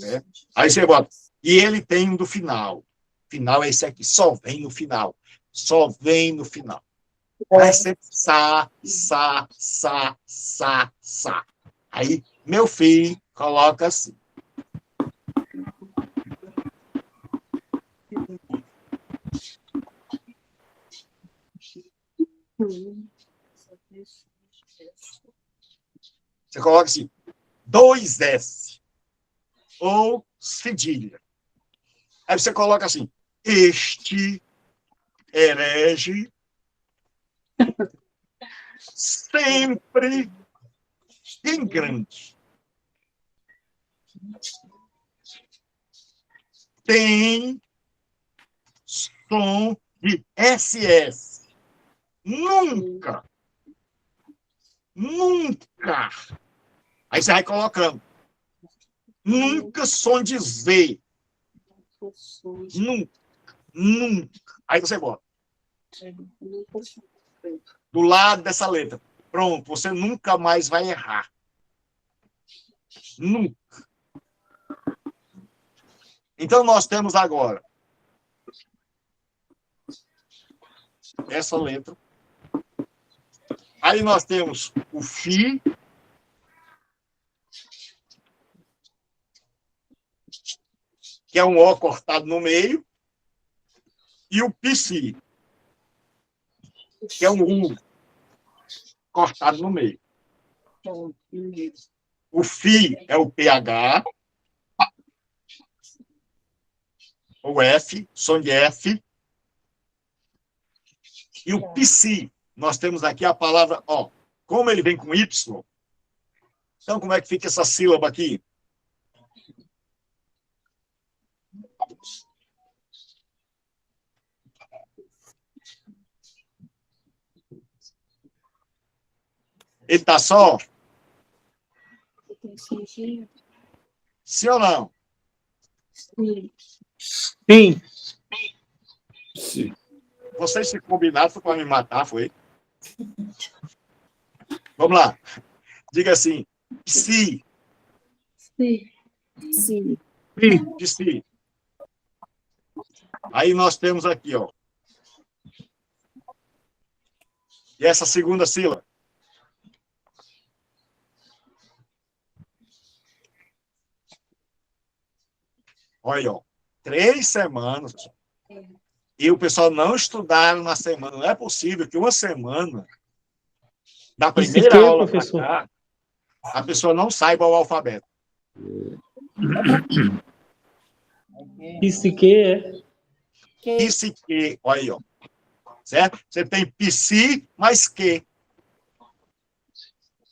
É. Aí você bota. E ele tem um do final. Final é esse aqui. Só vem no final. Só vem no final. Aí sempre Sá, Sá, Sá, Sá, Sá. Aí, meu filho, coloca assim. Você coloca assim, 2 S. Ou cedilha. Aí você coloca assim, este herege sempre em grande. Tem som de SS. Nunca. Nunca. Aí você vai colocando. Nunca som de Z. Nunca. Nunca. Aí você bota. Do lado dessa letra. Pronto, você nunca mais vai errar. Nunca. Então, nós temos agora essa letra. Aí nós temos o Fi, que é um O cortado no meio, e o Psi, que é um U cortado no meio. O Fi é o PH, o F, som de F, e o Psi. Nós temos aqui a palavra, ó, como ele vem com Y, então como é que fica essa sílaba aqui? Ele está só? Sim ou não? Sim. Sim. Vocês se combinaram, foi para me matar, foi? Vamos lá. Diga assim, Psi. Sim. Psi. Aí nós temos aqui, ó. E essa segunda sílaba? Olha, ó, 3 semanas, e o pessoal não estudaram na semana. Não é possível que uma semana, da primeira aula para cá, a pessoa não saiba o alfabeto. Psique é. Psique, olha aí, ó. Certo? Você tem psi mais que.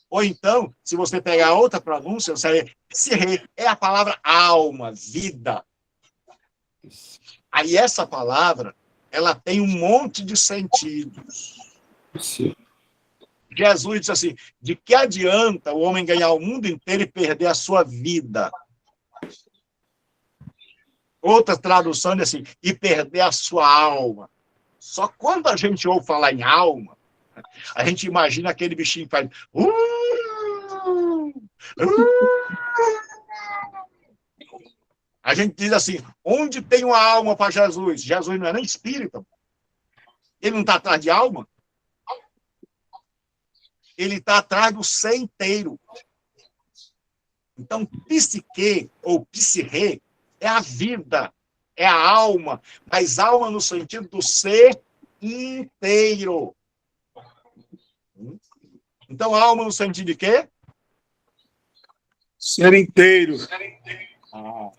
Ou então, se você pegar outra pronúncia, você vai psirre, é a palavra alma, vida. Aí essa palavra, ela tem um monte de sentidos. Sim. Jesus disse assim, de que adianta o homem ganhar o mundo inteiro e perder a sua vida? Outra tradução é assim, e perder a sua alma. Só quando a gente ouve falar em alma, a gente imagina aquele bichinho que faz... A gente diz assim, onde tem uma alma para Jesus? Jesus não é nem espírita. Ele não está atrás de alma? Ele está atrás do ser inteiro. Então, psique ou psirre é a vida, é a alma, mas alma no sentido do ser inteiro. Então, alma no sentido de quê? Ser inteiro. Ah.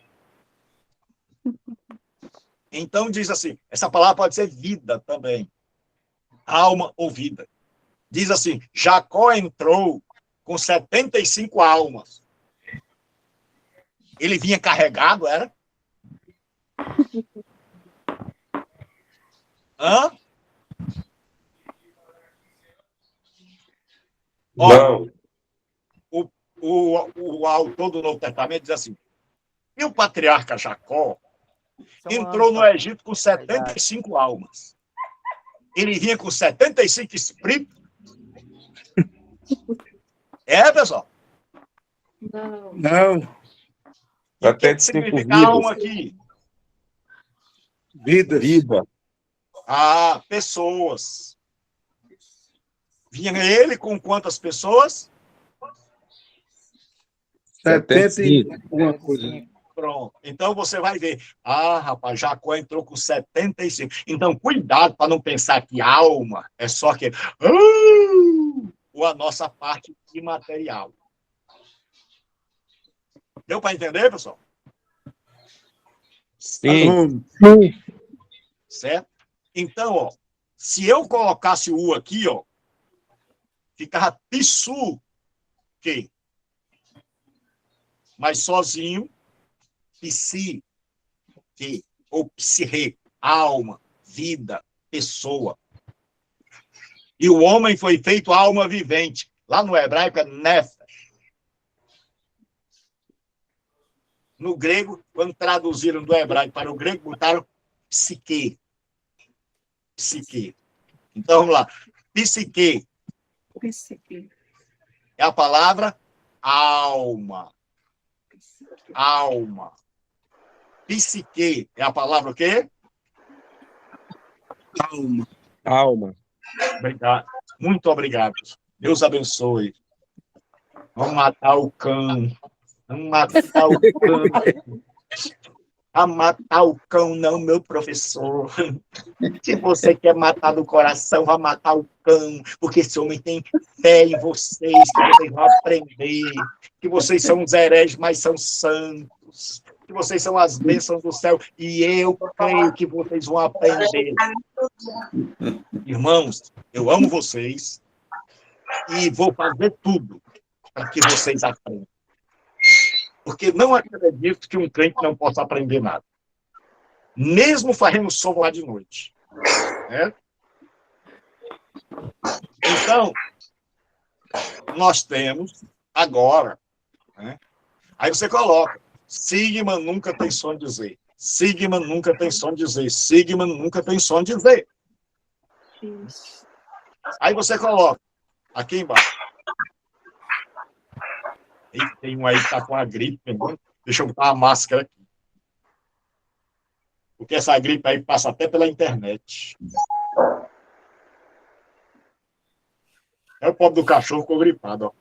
Então, diz assim, essa palavra pode ser vida também. Alma ou vida. Diz assim, Jacó entrou com 75 almas. Ele vinha carregado, era? Hã? Não. O autor do Novo Testamento diz assim, e o patriarca Jacó entrou no Egito com 75 almas. Ele vinha com 75 espíritos. É, pessoal? Não. E o que 75 significa vidas. alma aqui? Vida. Vida. Ah, pessoas. Vinha ele com quantas pessoas? 70 e alguma coisa. Pronto. Então você vai ver. Ah, rapaz, Jacó entrou com 75. Então, cuidado para não pensar que alma é só que. Ou a nossa parte imaterial. Deu para entender, pessoal? Sim. Certo? Então, ó, se eu colocasse o U aqui, ó, ficava pissu, que? Mas sozinho, psi, que? Ou psirre, alma, vida, pessoa. E o homem foi feito alma vivente. Lá no hebraico é nefesh. No grego, quando traduziram do hebraico para o grego, botaram psique. Psique. Então, vamos lá. Psique é a palavra alma. Alma. Psique é a palavra o quê? Alma. Alma. Obrigado. Muito obrigado. Deus abençoe. Vamos matar o cão. Vamos matar o cão. A matar o cão, não, meu professor. Se você quer matar do coração, vá matar o cão, porque esse homem tem fé em vocês, que vocês vão aprender, que vocês são os hereges, mas são santos, que vocês são as bênçãos do céu, e eu creio que vocês vão aprender. Irmãos, eu amo vocês e vou fazer tudo para que vocês aprendam. Porque não acredito que um crente não possa aprender nada. Mesmo fazendo sono lá de noite. Né? Então, nós temos agora, né? Aí você coloca, Sigma nunca tem som de Z. Sigma nunca tem som de Z. Sigma nunca tem som de Z. Aí você coloca, aqui embaixo. Tem um aí que tá com a gripe, entendeu? Deixa eu botar a máscara aqui. Porque essa gripe aí passa até pela internet. É o pobre do cachorro ficou gripado, ó.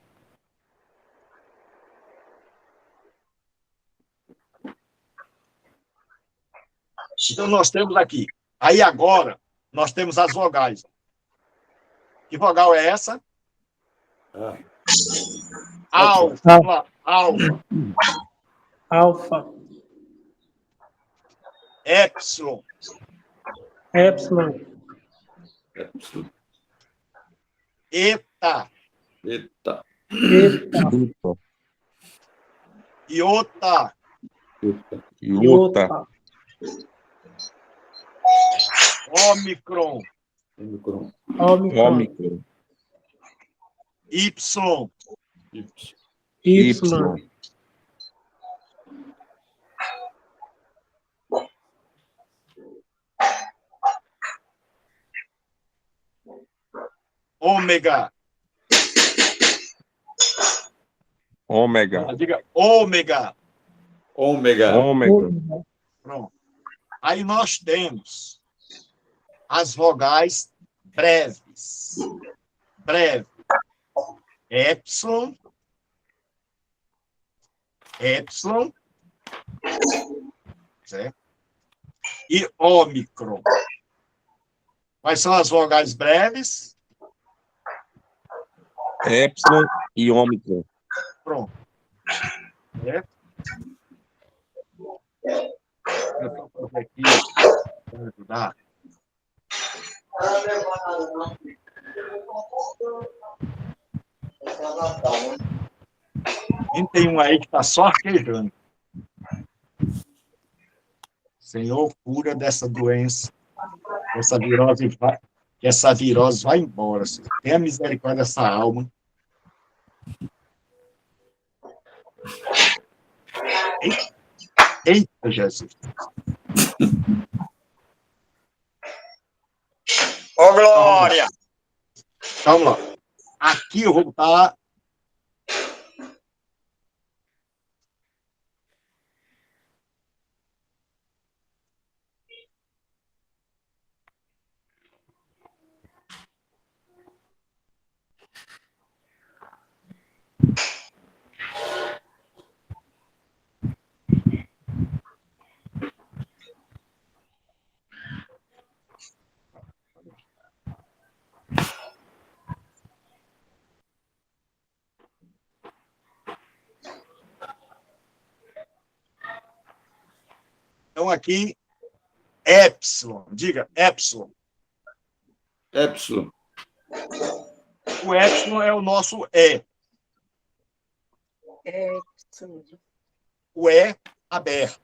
Então nós temos aqui. Aí agora, nós temos as vogais. Que vogal é essa? Alfa. Vamos lá. Alfa. Alfa, Epsilon. Epsilon, Eta. Eita. Eta, Iota. Iota, Ômicron. Ômicron, Y. Y, Ômega. Ômega. Diga ômega. Ômega. Ômega. Pronto. Aí nós temos as vogais breves. Breve. Epsilon. Epsilon. Certo? E ômicron. Quais são as vogais breves? Epsilon e ômicron. Pronto. Certo? Eu vou fazer aqui para ajudar. Quem tem um aí que está só arquejando? Senhor, cura dessa doença, que essa virose vai embora. Senhor. Tenha misericórdia dessa alma. Eita, Jesus. Ô, Glória! Vamos lá. Aqui eu vou botar. Então, aqui, epsilon. Diga, epsilon. Epsilon. O epsilon é o nosso E. O E aberto.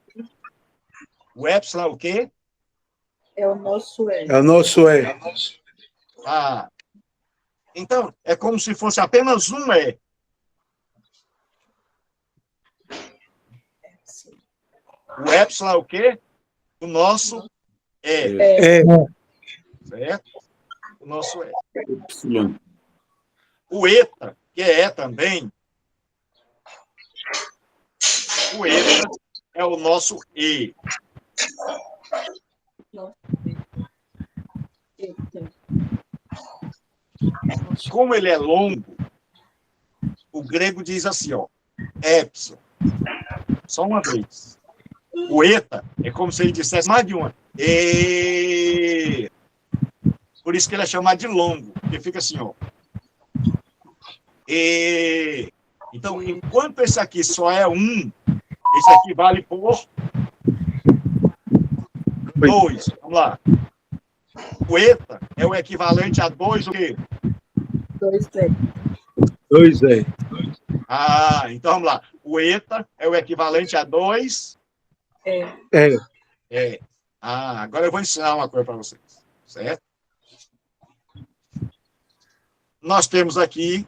O epsilon é o quê? É o nosso E. É o nosso E. Ah. Então, é como se fosse apenas um E. O epsilon é o quê? O nosso E. É. Certo? O nosso E. Epsilon. O eta, que é E também, o eta é o nosso E. Como ele é longo, o grego diz assim, ó, epsilon. Só uma vez. O eta é como se ele dissesse mais de uma. E. Por isso que ele é chamado de longo, porque fica assim, ó. E. Então, enquanto esse aqui só é um, esse aqui vale por 2. Vamos lá. O eta é o equivalente a 2 o quê? 2 E. 2 E. Ah, então vamos lá. O eta é o equivalente a 2 É. É. Ah, agora eu vou ensinar uma coisa para vocês. Certo? Nós temos aqui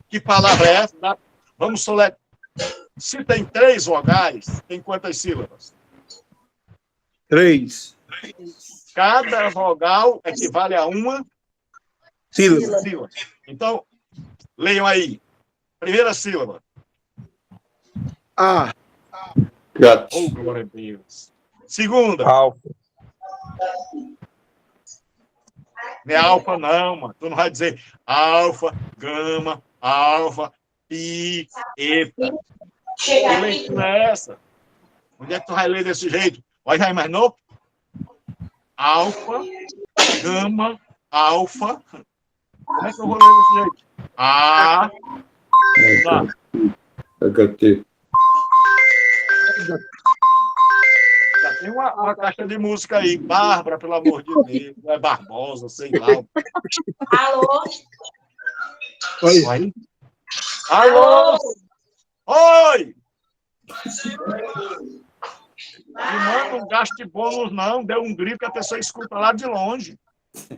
que palavra é essa? Vamos soletrar. Se tem 3 vogais, tem quantas sílabas? 3. Cada vogal equivale a uma Sílaba. sílaba. Então, leiam aí. Primeira sílaba. A. Gato. Oh, glória a Deus. Segunda. Alfa. Não é alfa, não, mano. Tu não vai dizer alfa, gama, alfa, pi, eta. Que leitura é essa? Onde é que tu vai ler desse jeito? Vai já imaginou? Alfa, gama, alfa. Como é que eu vou ler desse jeito? A. Tá. HT. Já tem uma caixa de música aí. Bárbara, pelo amor de Deus. Não é Barbosa, sei lá. Alô? Oi. Oi? Alô? Oi! Não manda um gasto de bônus, não. Deu um grito que a pessoa escuta lá de longe.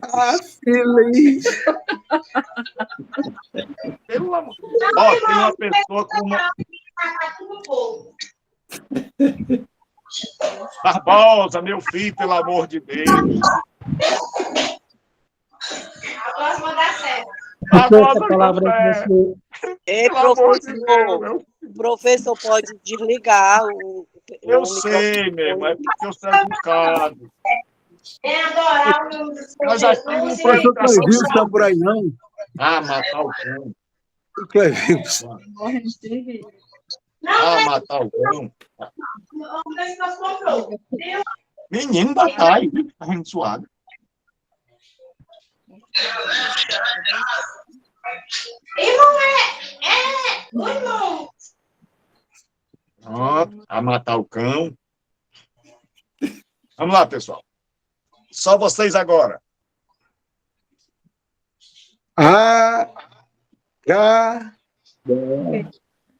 Ah, feliz. Pelo amor. Ó, tem uma pessoa com uma. Barbosa, meu filho, pelo amor de Deus. A próxima dá certo. Barbosa, Essa palavra meu é filho, Ei, pelo amor de Deus, professor. meu. Professor, pode desligar o Eu microfone. sei, meu irmão, é porque eu sou educado. É adorar o Nós aqui professor. não O tem professor educação Clevinho está sexual. por aí, não? Ah, matar o cão. O Clevinho. Morrendo de rir. Ah, matar o cão. O professor comprou. Menino da TAI, tá rindo suado. Irmão, o irmão. Pronto, a matar o cão. Vamos lá, pessoal. Só vocês agora. A, H,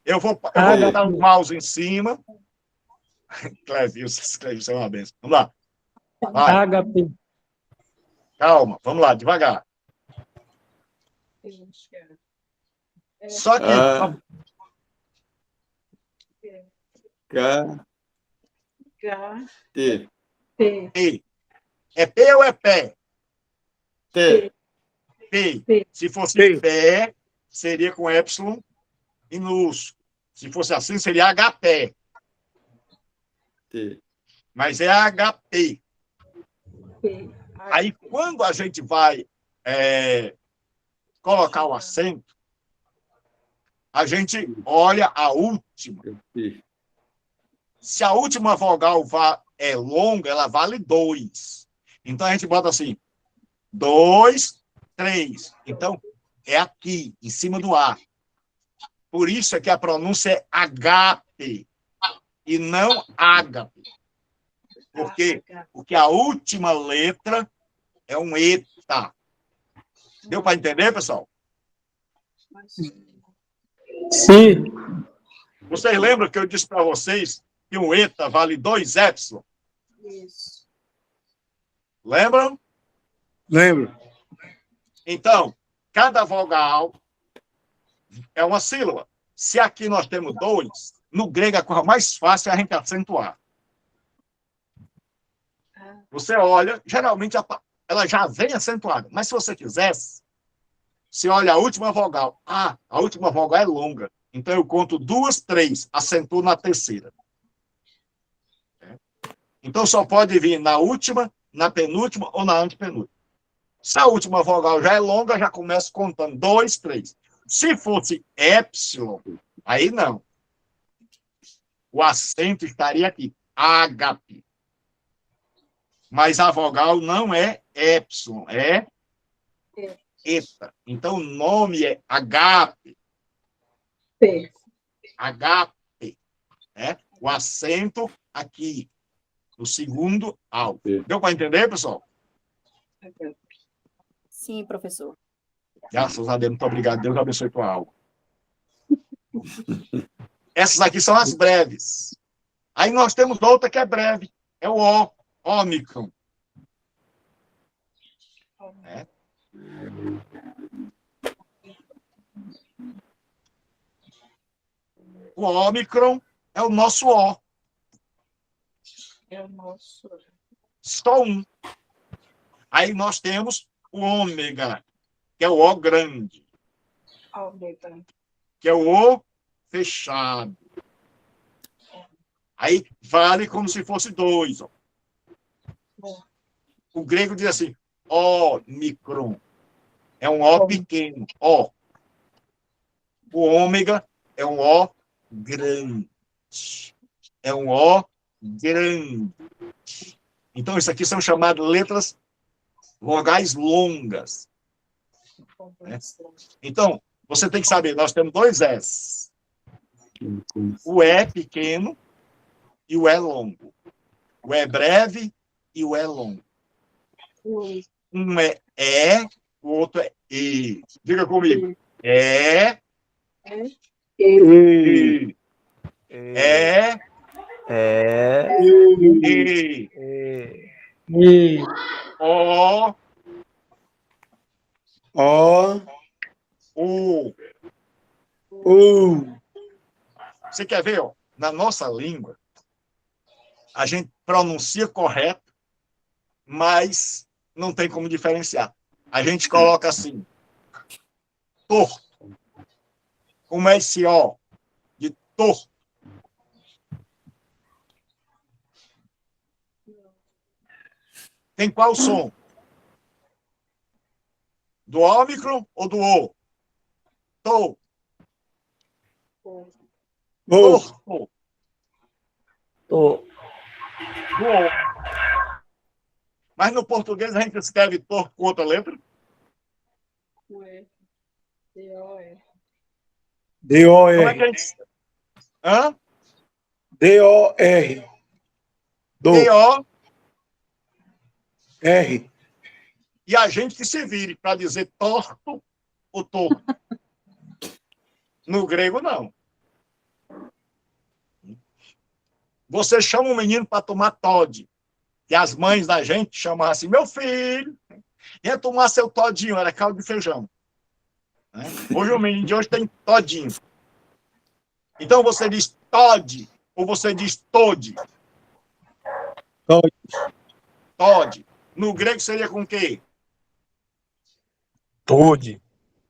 Eu vou botar o mouse em cima. Clevio, é uma benção. Vamos lá. Vai, HP. calma. Vamos lá, devagar. Só que A, K, T, P. É P ou é pé? T, P. Se fosse P. pé, seria com Y minúsculo. Se fosse assim, seria HP. T. Mas é HP. Aí, quando a gente vai colocar o acento, a gente olha a última. T. Se a última vogal é longa, ela vale 2. Então, a gente bota assim, 2, 3. Então, é aqui, em cima do A. Por isso é que a pronúncia é HP e não ágape. Por quê? Porque a última letra é um ETA. Deu para entender, pessoal? Sim. Vocês lembram que eu disse para vocês que um ETA vale 2 épsilon? Isso. Lembram? lembro. Então, cada vogal é uma sílaba. Se aqui nós temos 2, no grego a coisa mais fácil é a gente acentuar. Você olha, geralmente ela já vem acentuada. Mas se você quisesse, você olha a última vogal. Ah, a última vogal é longa. Então eu conto 2, 3, acentuo na terceira. Então só pode vir na última, na penúltima ou na antepenúltima. Se a última vogal já é longa, já começo contando 2, 3. Se fosse épsilon, aí não. O acento estaria aqui, ágape. Mas a vogal não é épsilon, é eta. Então o nome é agape. Agape. O acento aqui, no segundo alto. Deu para entender, pessoal? Sim, professor. Graças a Deus, muito obrigado. Deus abençoe tua alma. Essas aqui são as breves. Aí nós temos outra que é breve. É o O, ômicron. O ômicron é o nosso O. É o nosso. Só um. Aí nós temos o ômega, que é o O grande. Que é o O fechado. Aí vale como se fosse 2. Ó. O grego diz assim, ômicron. É um O pequeno, O. O ômega é um O grande. É um O grande. Então, isso aqui são chamadas letras vogais longas. Né? Então, você tem que saber, nós temos 2 S. O E pequeno e o E longo. O E breve e o E longo. Um é E, o outro é E. Diga comigo. E. E. E O. O, U. U, Você quer ver, ó? Na nossa língua, a gente pronuncia correto, mas não tem como diferenciar. A gente coloca assim, torto. Como é esse O de torto? Tem qual som? Do ômicron ou do O? Tô. Ou, Torto. Tô. Do O. Mas no português a gente escreve torto com outra letra? Como é D-O-R. que a gente... Hã? D-O-R. Do. D-O, R. e a gente que se vire para dizer torto ou torto. No grego, não. Você chama um menino para tomar Toddy, e as mães da gente chamam assim, meu filho, ia tomar seu todinho, era caldo de feijão. Né? Hoje o menino de hoje tem todinho. Então você diz Todd, ou você diz Todd? Todd. Todd. No grego seria com o quê? Toad.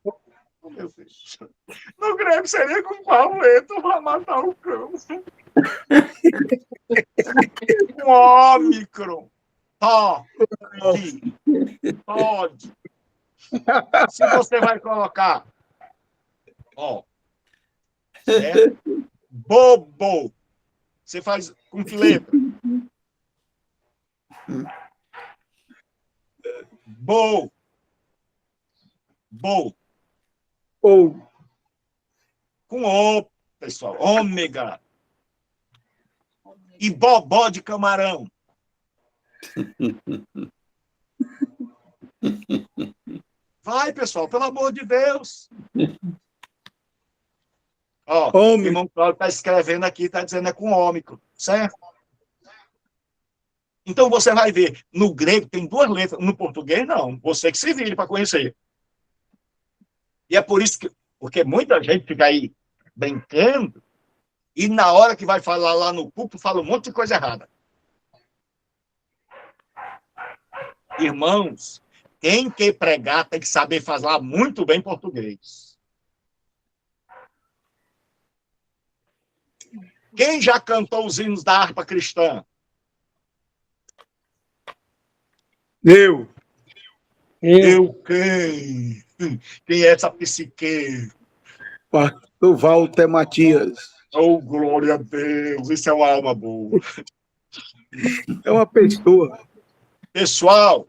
Oh, meu Deus. No grego seria com qual letra para matar o cão? Com ômicron. Todd. Todd. Se você vai colocar, ó, certo? Bobo. Você faz com que letra? Bo. Bo. Ou. Com O, pessoal. Ômega. E bobó de camarão. Vai, pessoal, pelo amor de Deus. Ó, o irmão Cláudio está escrevendo aqui, está dizendo é com ômicron, certo? Então você vai ver, no grego tem duas letras, no português não, você que se vire para conhecer. E é por isso que, porque muita gente fica aí brincando, e na hora que vai falar lá no púlpito, fala um monte de coisa errada. Irmãos, quem quer pregar tem que saber falar muito bem português. Quem já cantou os hinos da harpa cristã? Eu. Eu quem? Quem é essa psique? Pastor Walter Matias. Oh, glória a Deus, isso é uma alma boa. É uma pessoa. Pessoal,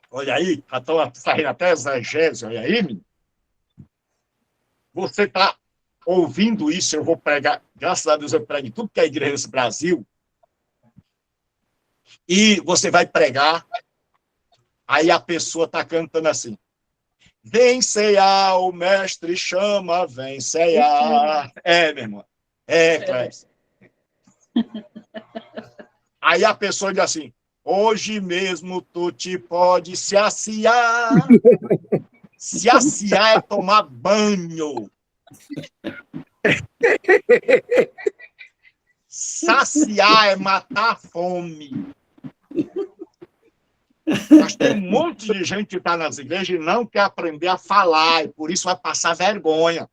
olha aí, já estão saindo até exegese, olha aí, menino. Você está ouvindo isso, eu vou pregar, graças a Deus eu prego em tudo que é igreja nesse Brasil, e você vai pregar, aí a pessoa está cantando assim, vem cear, o mestre chama, vem cear. É, meu irmão, Clécio. Aí a pessoa diz assim, hoje mesmo tu te pode se aciar. Se aciar é tomar banho. Saciar é matar a fome. Mas tem um monte de gente que está nas igrejas e não quer aprender a falar, e por isso vai passar vergonha.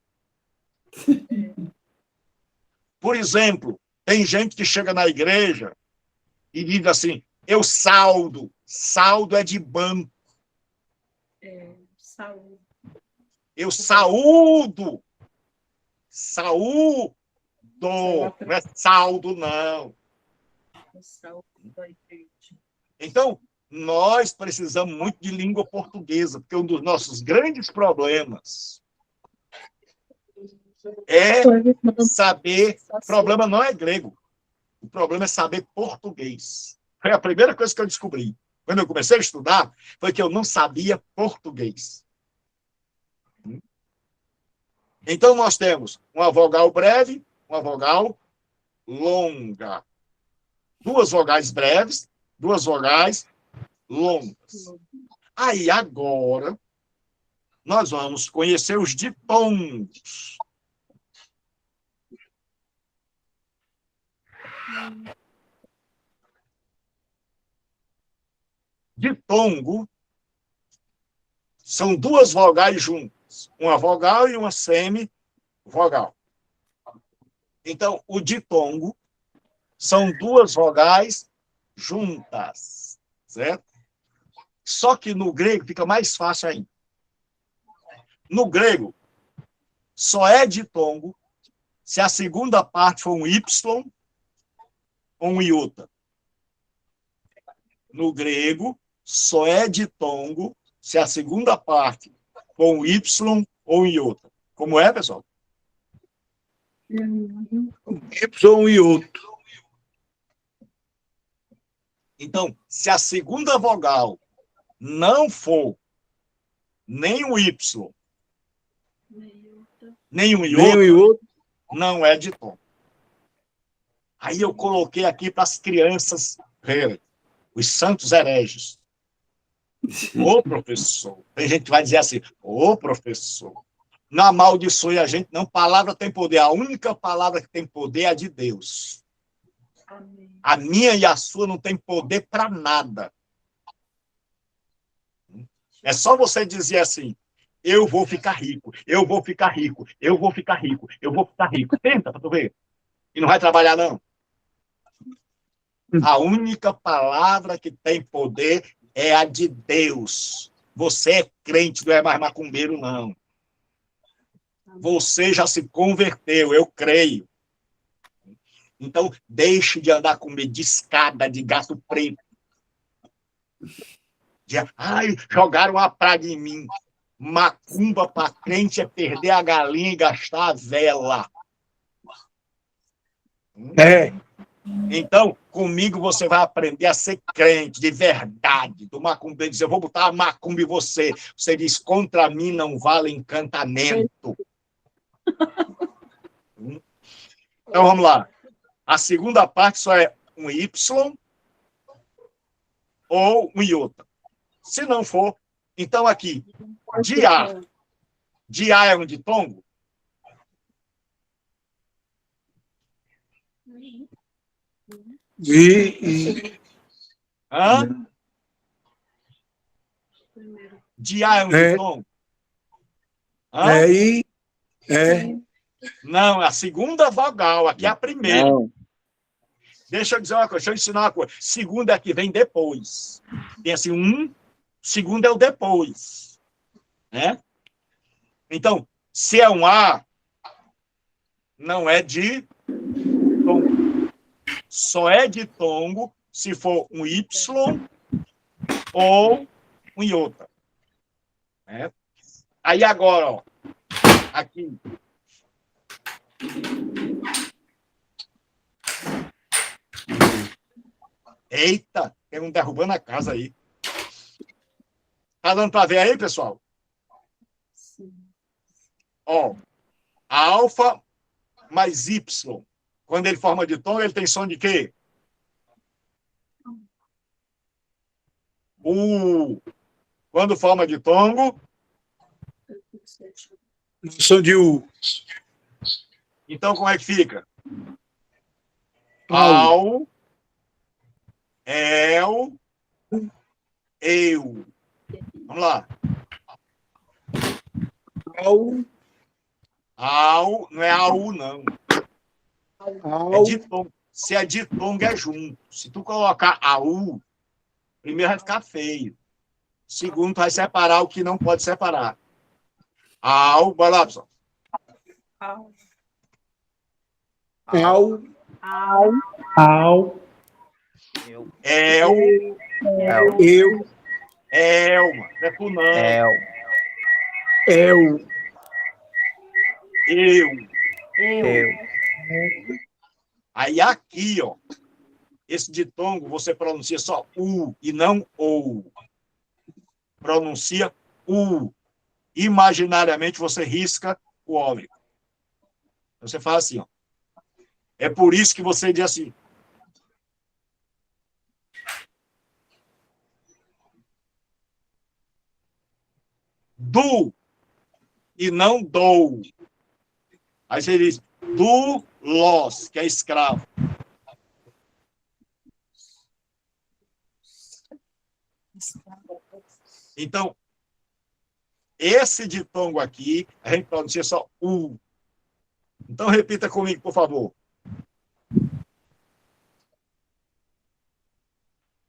Por exemplo, tem gente que chega na igreja e diz assim, eu saldo. Saldo é de banco. Saúde. Eu saúdo. Saúdo. Não é saldo, não. Então, nós precisamos muito de língua portuguesa, porque um dos nossos grandes problemas é saber... O problema não é grego. O problema é saber português. Foi a primeira coisa que eu descobri. Quando eu comecei a estudar, foi que eu não sabia português. Então, nós temos uma vogal breve, uma vogal longa. Duas vogais breves, duas vogais longas. Aí, agora, nós vamos conhecer os ditongos. Ditongo são duas vogais juntas, uma vogal e uma semivogal. Então, o ditongo são duas vogais juntas, certo? Só que no grego fica mais fácil ainda. No grego, só é ditongo se a segunda parte for um Y ou um iota. No grego, só é ditongo se a segunda parte for um Y ou um iota. Como é, pessoal? Y e outro. Então, se a segunda vogal não for nem um Y, nem um Nem iota, um e outro. não é ditongo. Aí eu coloquei aqui para as crianças verem, os santos hereges. Ô, professor. Tem gente que vai dizer assim, ô, professor, não amaldiçoe a gente, não. Palavra tem poder. A única palavra que tem poder é a de Deus. Amém. A minha e a sua não tem poder para nada. É só você dizer assim, eu vou ficar rico, eu vou ficar rico, eu vou ficar rico, eu vou ficar rico. Tenta para tu ver. E não vai trabalhar, não. A única palavra que tem poder é a de Deus. Você é crente, não é mais macumbeiro, não. Você já se converteu, eu creio. Então, deixe de andar com medo de escada, de gato preto. Ai, jogaram uma praga em mim. Macumba para crente é perder a galinha e gastar a vela. É. Então, comigo você vai aprender a ser crente de verdade. Do macumbeiro dizer, eu vou botar a macumba em você. Você diz, contra mim não vale encantamento. Então, vamos lá. A segunda parte só é um Y ou um iota. Se não for, então aqui, de A. De A é um ditongo? Hã? De A é um ditongo? Hã? Não, a segunda vogal, aqui é a primeira. Não. Deixa eu dizer uma coisa, deixa eu ensinar uma coisa. Segunda é que vem depois. Tem assim, segundo é o depois. Né? Então, se é um A, não é de tongo. Só é de tongo se for um Y ou um iota. Né? Aí agora, ó, aqui. Eita, tem um derrubando a casa aí. Tá dando para ver aí, pessoal? Sim. Ó, alfa mais Y. Quando ele forma de tom, ele tem som de quê? Quando forma de tongo, Som de U. então como é que fica? Ao, el, eu. Vamos lá. Ao, não é AU, não. É ditongo. Se é ditongo, é junto. Se tu colocar AU, primeiro vai ficar feio. Segundo, vai separar o que não pode separar. Ao, bora lá, pessoal. Ao. El, Eu. elma, é tu não. Eu. Eu. Aí aqui, ó, esse ditongo você pronuncia só U e não OU. Pronuncia U. Imaginariamente você risca o ólico. Você faz assim, ó. É por isso que você diz assim. Do e não dou. Aí você diz do los, que é escravo. Então, esse ditongo aqui, a gente pronuncia só U. Então, repita comigo, por favor.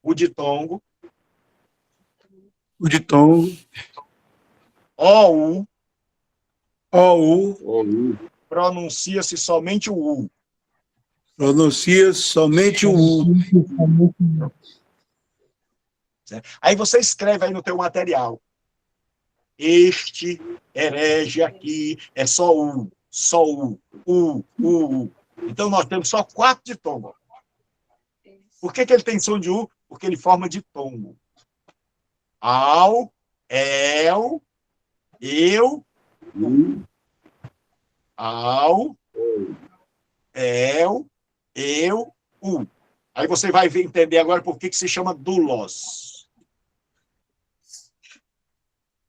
O ditongo, O ditongo, OU, OU, pronuncia-se somente o U. pronuncia somente o U. Certo? Aí você escreve aí no teu material. Este herege aqui é só U, só U, U, U, U. Então, nós temos só 4 ditongos. Por que ele tem som de U? Porque ele forma ditongo. Ao, el, eu, U. Ao, el, eu, U. Aí você vai entender agora por que se chama dulos.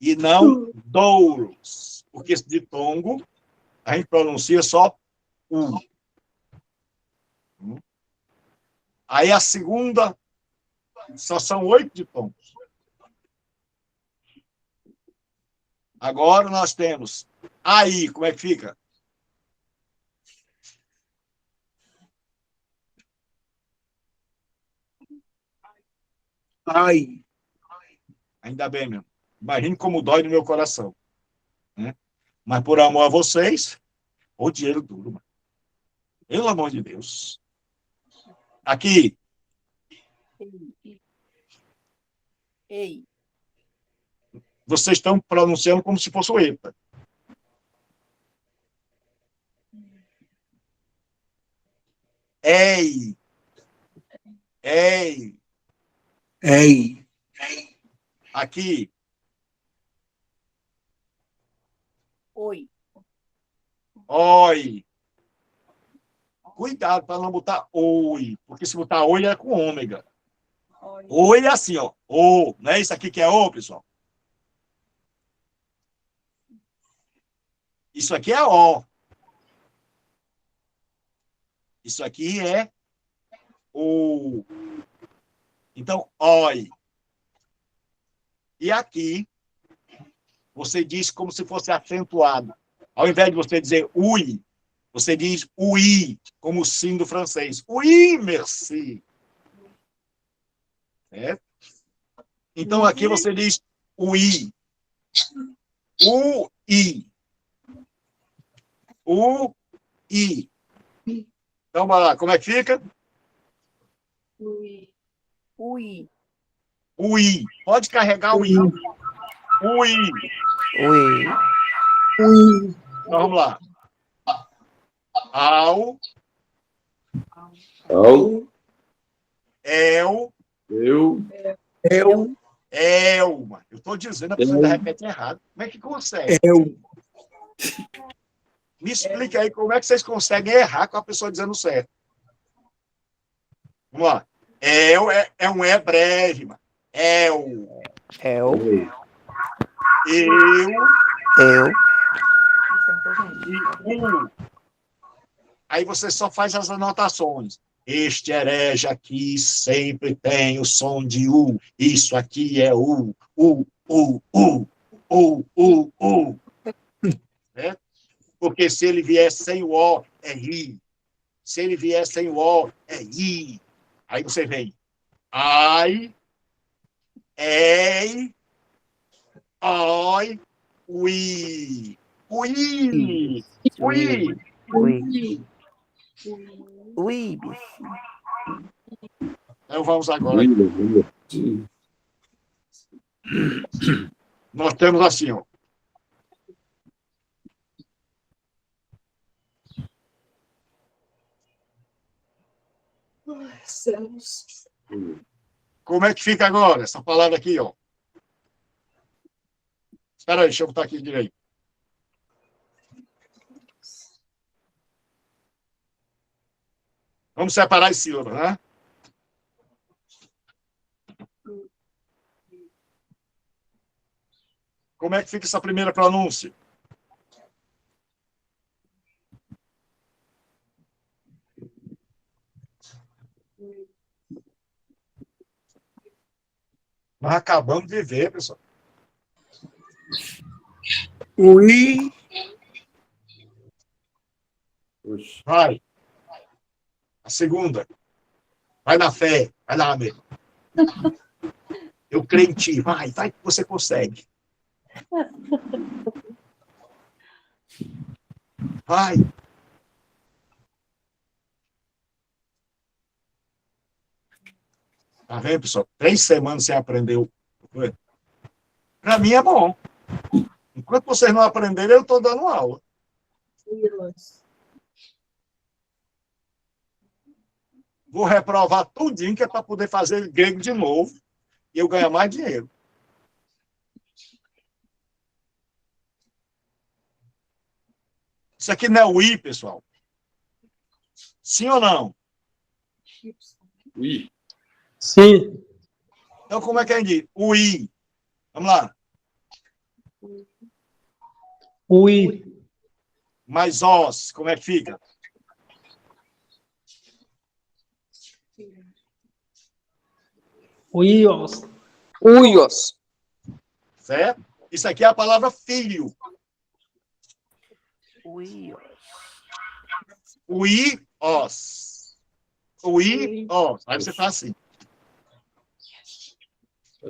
E não doulos. Porque esse ditongo, a gente pronuncia só U. Aí a segunda, só são 8 ditongos. Agora nós temos aí, como é que fica? Ai, Ainda bem, meu. Imagine como dói no meu coração. Né? Mas por amor a vocês, o dinheiro duro, mano. Pelo amor de Deus. Aqui, Ei. vocês estão pronunciando como se fosse o EPA. Ei. Ei. ei, Aqui, Oi. oi. Cuidado para não botar oi, porque se botar oi é com ômega. Oi é assim, ó. O, não é isso aqui que é o, pessoal? Isso aqui é o. Isso aqui é o. Então, oi. E aqui, você diz como se fosse acentuado. Ao invés de você dizer ui, você diz ui, como o sim do francês. Oui, merci. Certo? Então, aqui você diz ui. Ui. Ui. Então, bora lá. Como é que fica? Ui. Ui. Pode carregar o i. Ui. Ui. Então, vamos lá. Ao, Ao, el, eu, eu, elma. Eu estou dizendo, a pessoa ainda repete errado. Como é que consegue? eu. Me explica aí como é que vocês conseguem errar com a pessoa dizendo certo. Vamos lá. El é um E breve, mano. El. Eu. Eu. Eu. E U. Aí você só faz as anotações. Este herege aqui sempre tem o som de U. Isso aqui é U. U, U, U. U, U, U. Né? Porque se ele vier sem o O, é I. Se ele vier sem o O, é I. Aí você vem. Ai, ei, oi, ui. Ui. Ui. Ui. Ui, bicho. Então vamos agora. Nós temos assim, ó. Como é que fica agora essa palavra aqui, ó? Espera aí, deixa eu botar aqui direito. Vamos separar as sílabas, né? Como é que fica essa primeira pronúncia? Nós acabamos de ver, pessoal. O I, Oxe. Vai. A segunda. Vai na fé. Vai lá, meu. Eu creio em ti. Vai que você consegue. Vai. Tá vendo, pessoal? 3 semanas sem aprender. Para mim é bom. Enquanto vocês não aprenderem, eu estou dando aula. Vou reprovar tudinho, que é para poder fazer grego de novo e eu ganhar mais dinheiro. Isso aqui não é o I, pessoal? Sim ou não? Ui. Sim. Então, como é que a gente diz? O I. Vamos lá. Ui. Mais os. Como é que fica? Uios. Uios. Certo? Isso aqui é a palavra filho. Ui. O I, os. O I, os. Aí você tá assim.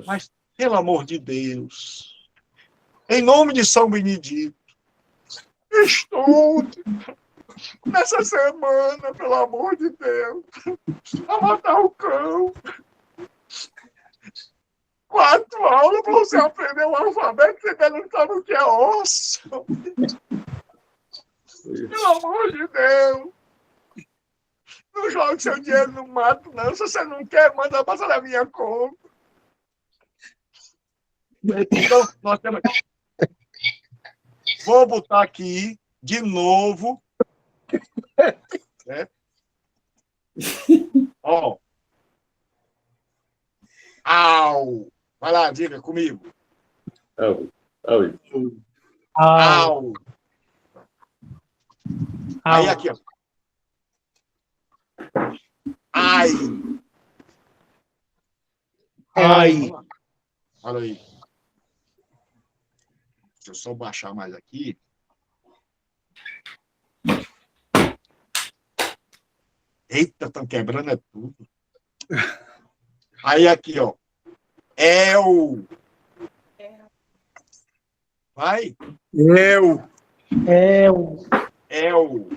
Mas, pelo amor de Deus, em nome de São Benedito, estou nessa semana, pelo amor de Deus, a matar o cão. 4 aulas para você aprender o alfabeto, você ainda não sabe o que é osso. Pelo amor de Deus. Não jogue seu dinheiro no mato, não. Se você não quer, manda passar na minha conta. Então, nós temos... Vou botar aqui, de novo. Certo? Ó. Au. Vai lá, diga comigo. Au. Au. Au. Aí Au. aqui, ó. Ai. ai, Olha aí. Deixa eu só baixar mais aqui. Eita, estão quebrando é tudo. Aí aqui, ó. El. Vai. eu, Eu. El.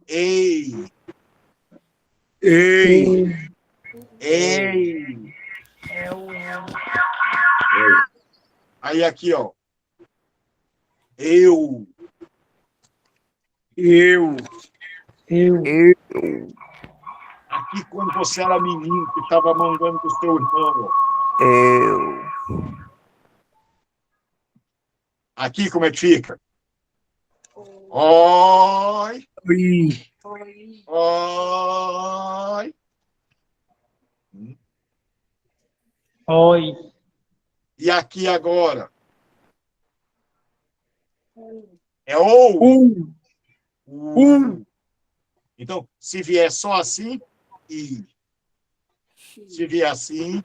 Ei. ei, Ei. Aí aqui, ó. Eu. eu, Eu. Aqui, quando você era menino, que estava mandando com o seu irmão, ó. Eu. Aqui, como é que fica? Oi. oi, Oi. Oi. E aqui agora? É ou. Então, se vier só assim, i. Se vier assim,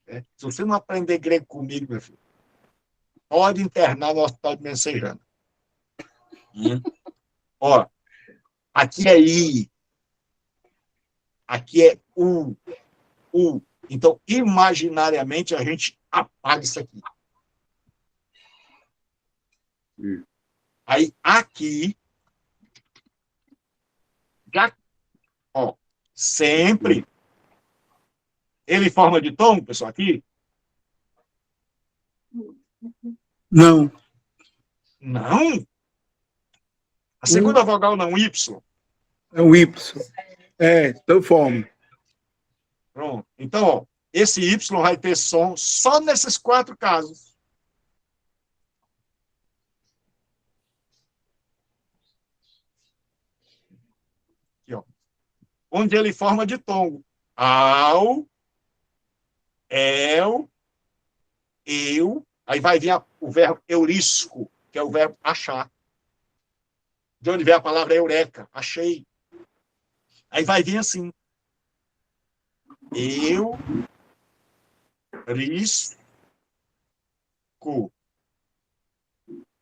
é. Se você não aprender grego comigo, meu filho, pode internar no hospital de Messejana. Ó, aqui é i. Aqui é u. Então, imaginariamente, a gente apaga isso aqui. Aí, aqui, já, ó, sempre, ele forma de tom, pessoal, aqui? não, Não. A segunda vogal não, Y. é o Y, então forma, Pronto. Então, ó, esse Y vai ter som só nesses 4 casos. Aqui, ó. Onde ele forma de tom. Ao, el, eu. Aí vai vir o verbo eurisco, que é o verbo achar. De onde vem a palavra eureka? Achei. Aí vai vir assim. Eu, risco.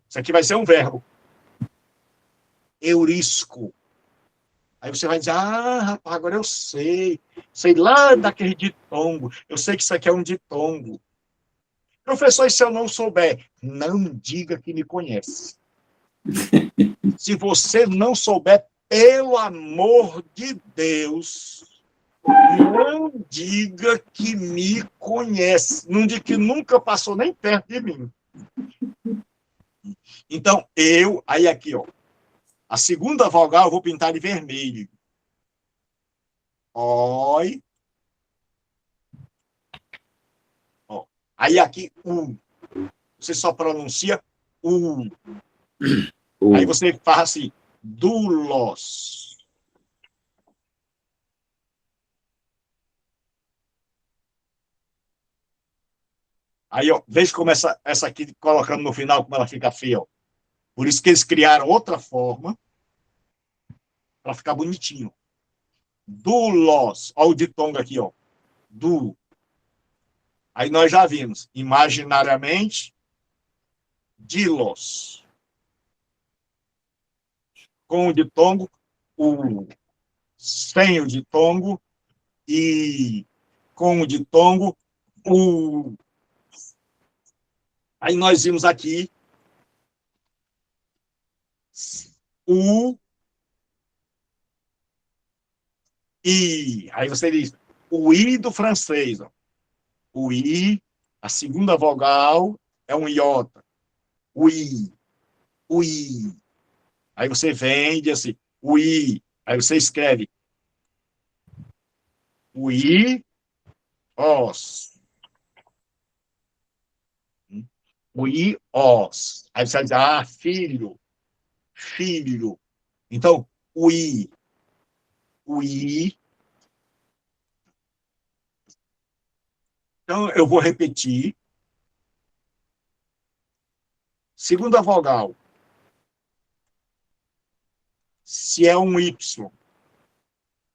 Isso aqui vai ser um verbo. Eurisco. Aí você vai dizer, ah, rapaz, agora eu sei. Sei lá daquele ditongo. Eu sei que isso aqui é um ditongo. Professor, e se eu não souber? Não diga que me conhece. Se você não souber, pelo amor de Deus, não diga que me conhece. Não diga que nunca passou nem perto de mim. Então, aí aqui, ó. A segunda vogal eu vou pintar de vermelho. Oi. Ó. Aí aqui, você só pronuncia Aí você faz assim, dulos. Aí, ó, veja como essa aqui, colocando no final, como ela fica feia, ó. Por isso que eles criaram outra forma para ficar bonitinho. Dulos. Olha o ditongo aqui, ó. Du. Aí nós já vimos, imaginariamente, dilos. Com o ditongo, sem o ditongo, e com o ditongo, Aí nós vimos aqui I. Aí você diz o I do francês. Ó. O I, a segunda vogal é um iota. O I. O I. Aí você vem e diz assim, o I. Aí você escreve o I, os. O I, os. Aí você diz, filho. Filho. Então, o I. O I. Então, eu vou repetir. Segunda vogal. Se é um Y,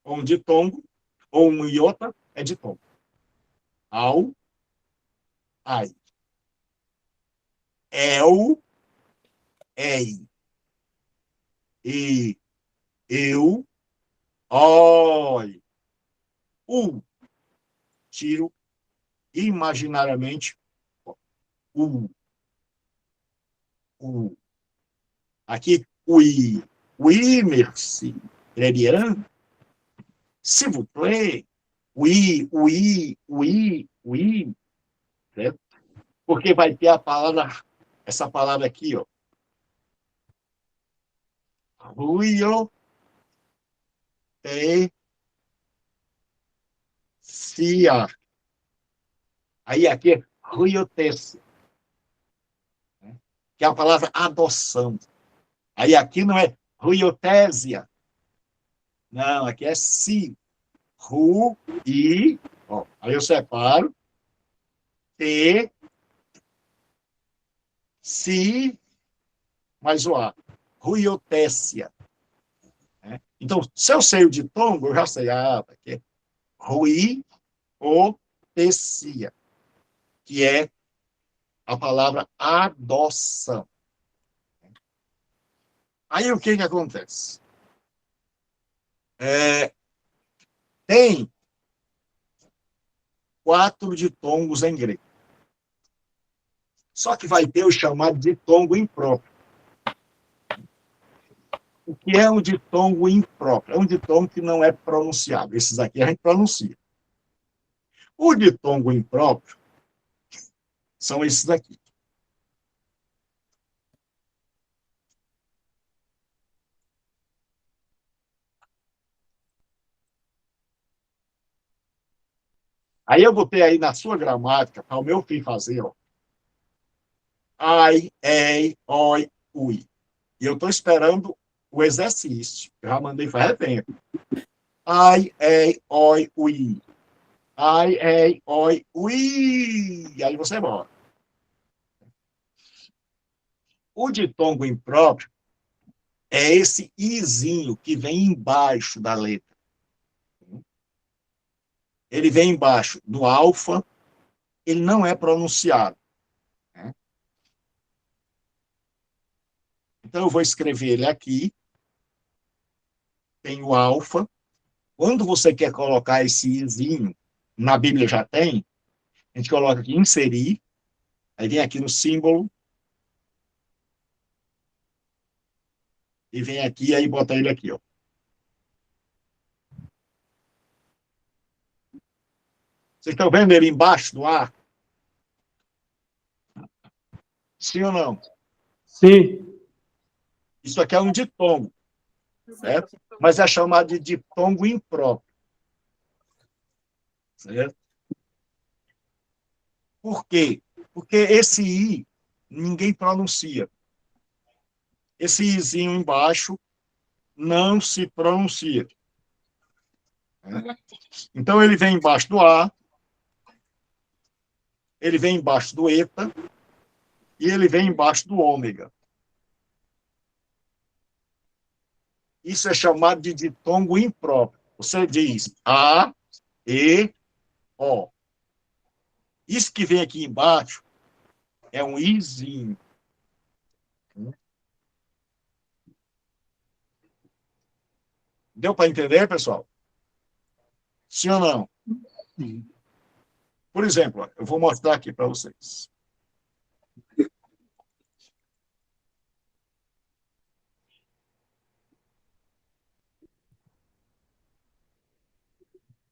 ou um ditongo, ou um iota, é ditongo. Ao, ai. El, ei. E, eu, oi. Tiro imaginariamente o. Aqui, oui. Oui, merci. Très bien. S'il vous plaît. Oui, oui, oui, oui. Certo? Porque vai ter a palavra, essa palavra aqui, ó. Ruio e cia. Aí aqui é ruiotécia. Que é a palavra adoção. Aí aqui não é ruiotésia. Não, aqui é si. Ru, i, ó, aí eu separo. T, si, mais o A. Ruiotécia. Então, se eu sei o ditongo, eu já sei. Aqui é ruiotécia, que é a palavra adoção. Aí o que acontece? Tem 4 ditongos em grego. Só que vai ter o chamado ditongo impróprio. O que é um ditongo impróprio? É um ditongo que não é pronunciado. Esses aqui a gente pronuncia. O ditongo impróprio são esses aqui. Aí eu botei aí na sua gramática, para o meu filho fazer, ó. Ai, ei, oi, ui. E eu estou esperando o exercício. Eu já mandei faz tempo. Ai, ei, oi, ui. Ai, ei, oi, ui. E aí você bora. O ditongo impróprio é esse izinho que vem embaixo da letra. ele vem embaixo do alfa, ele não é pronunciado. Né? Então, eu vou escrever ele aqui. Tem o alfa. Quando você quer colocar esse izinho, na Bíblia já tem, a gente coloca aqui inserir, aí vem aqui no símbolo, e vem aqui, aí bota ele aqui, ó. Vocês estão vendo ele embaixo do A? Sim ou não? Sim. Isso aqui é um ditongo, certo? Mas é chamado de ditongo impróprio. Certo? Por quê? Porque esse I ninguém pronuncia. Esse Izinho embaixo não se pronuncia. Então, ele vem embaixo do A, ele vem embaixo do eta, e ele vem embaixo do ômega. Isso é chamado de ditongo impróprio. Você diz A, E, O. Isso que vem aqui embaixo é um Izinho. Deu para entender, pessoal? Sim ou não? Por exemplo, eu vou mostrar aqui para vocês.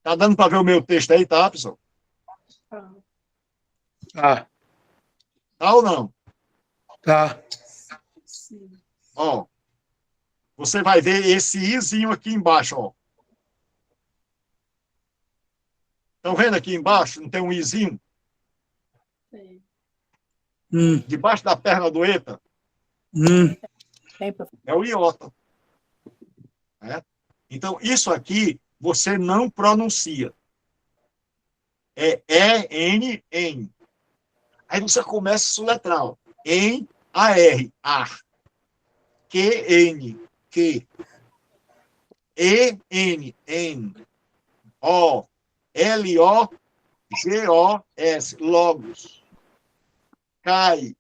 Tá dando para ver o meu texto aí, tá, pessoal? Tá, Tá ou não? tá. Ó, você vai ver esse izinho aqui embaixo, ó. Estão vendo aqui embaixo? Não tem um izinho? Debaixo da perna do eta Tem, professor. é o iota. Né? Então, isso aqui você não pronuncia. É E-N-N. Aí você começa a soletrar. Ó. Em, A-R, ar. Q-N, Q. E-N, N. O, L-O-G-O-S, logos. Cai.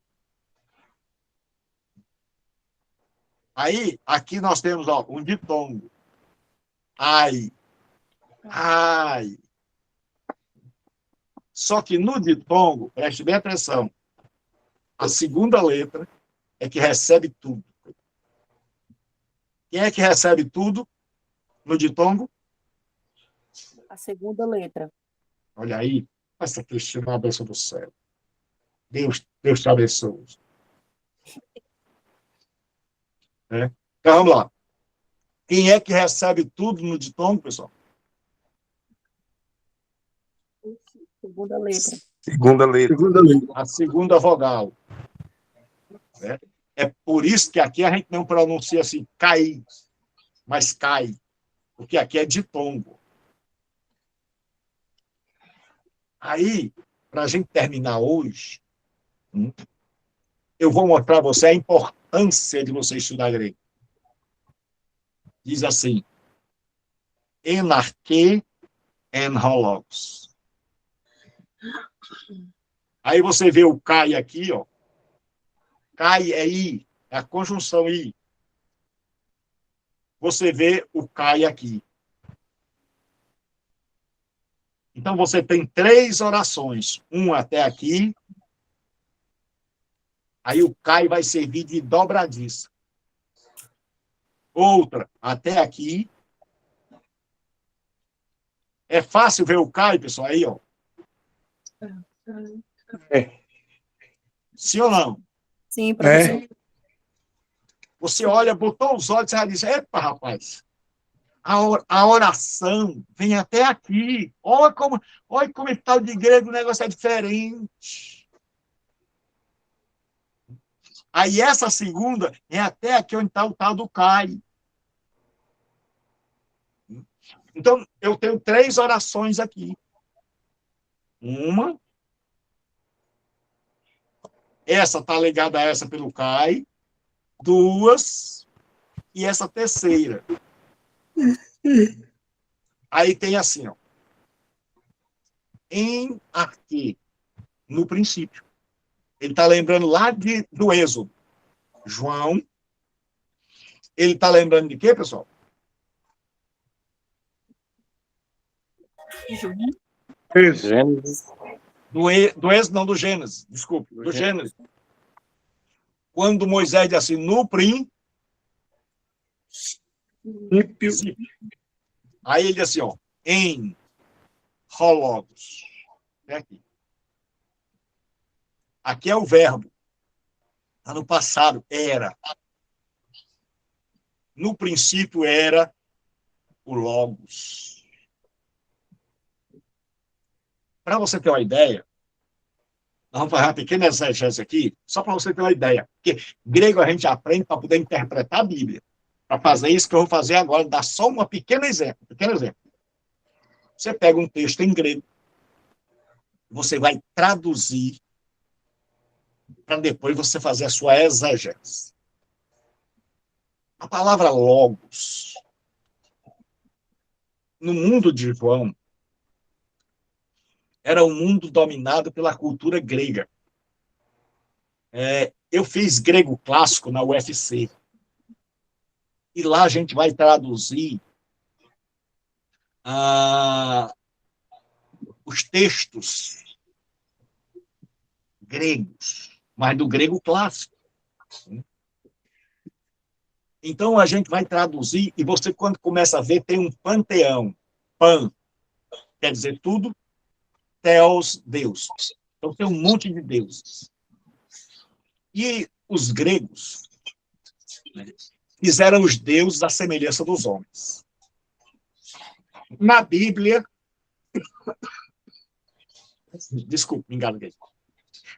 Aí, aqui nós temos ó, um ditongo. Ai. Ai. Só que no ditongo, preste bem atenção, a segunda letra é que recebe tudo. Quem é que recebe tudo no ditongo? A segunda letra. Olha aí, essa Cristina, a bênção do céu. Deus te abençoe. Então, vamos lá. Quem é que recebe tudo no ditongo, pessoal? Segunda letra. Segunda letra. Segunda letra. A segunda vogal. Né? É por isso que aqui a gente não pronuncia assim, cair, mas cai. Porque aqui é ditongo. Aí, para a gente terminar hoje, eu vou mostrar a você a importância de você estudar grego. Diz assim, enarque en hologos. Aí você vê o cai aqui, ó. Cai é i, é a conjunção i. Você vê o cai aqui. Então você tem 3 orações, uma até aqui. Aí o cai vai servir de dobradiça. Outra até aqui. É fácil ver o cai, pessoal, aí, ó. É. Sim ou não? Sim, professor. Você olha, botou os olhos e já diz, epa, rapaz, a oração vem até aqui. Olha como está o de grego, o negócio é diferente. Aí essa segunda é até aqui onde está o tal do cai. Então, eu tenho 3 orações aqui. Uma. Essa está ligada a essa pelo cai. 2. E essa terceira. Aí tem assim, ó. em arque, no princípio. Ele está lembrando lá do Êxodo. João, ele está lembrando de quê, pessoal? Isso. Gênesis. Do Êxodo, não, do Gênesis, desculpe, do Gênesis. Quando Moisés diz assim, no princípio. Aí ele diz assim, ó, em Hologos. Aqui é o verbo. No passado, era. No princípio, era o Logos. Para você ter uma ideia, nós vamos fazer uma pequena exegese aqui, só para você ter uma ideia. Porque grego a gente aprende para poder interpretar a Bíblia. Para fazer isso que eu vou fazer agora, dar só um pequeno exemplo. Você pega um texto em grego, você vai traduzir para depois você fazer a sua exegese. A palavra logos, no mundo de João, era um mundo dominado pela cultura grega. Eu fiz grego clássico na UFC. E lá a gente vai traduzir os textos gregos, mas do grego clássico. Então, a gente vai traduzir, e você, quando começa a ver, tem um panteão. Pan quer dizer tudo, Theos, Deus. Então, tem um monte de deuses. E os gregos, né, fizeram os deuses à semelhança dos homens. Na Bíblia, desculpe, me engasguei.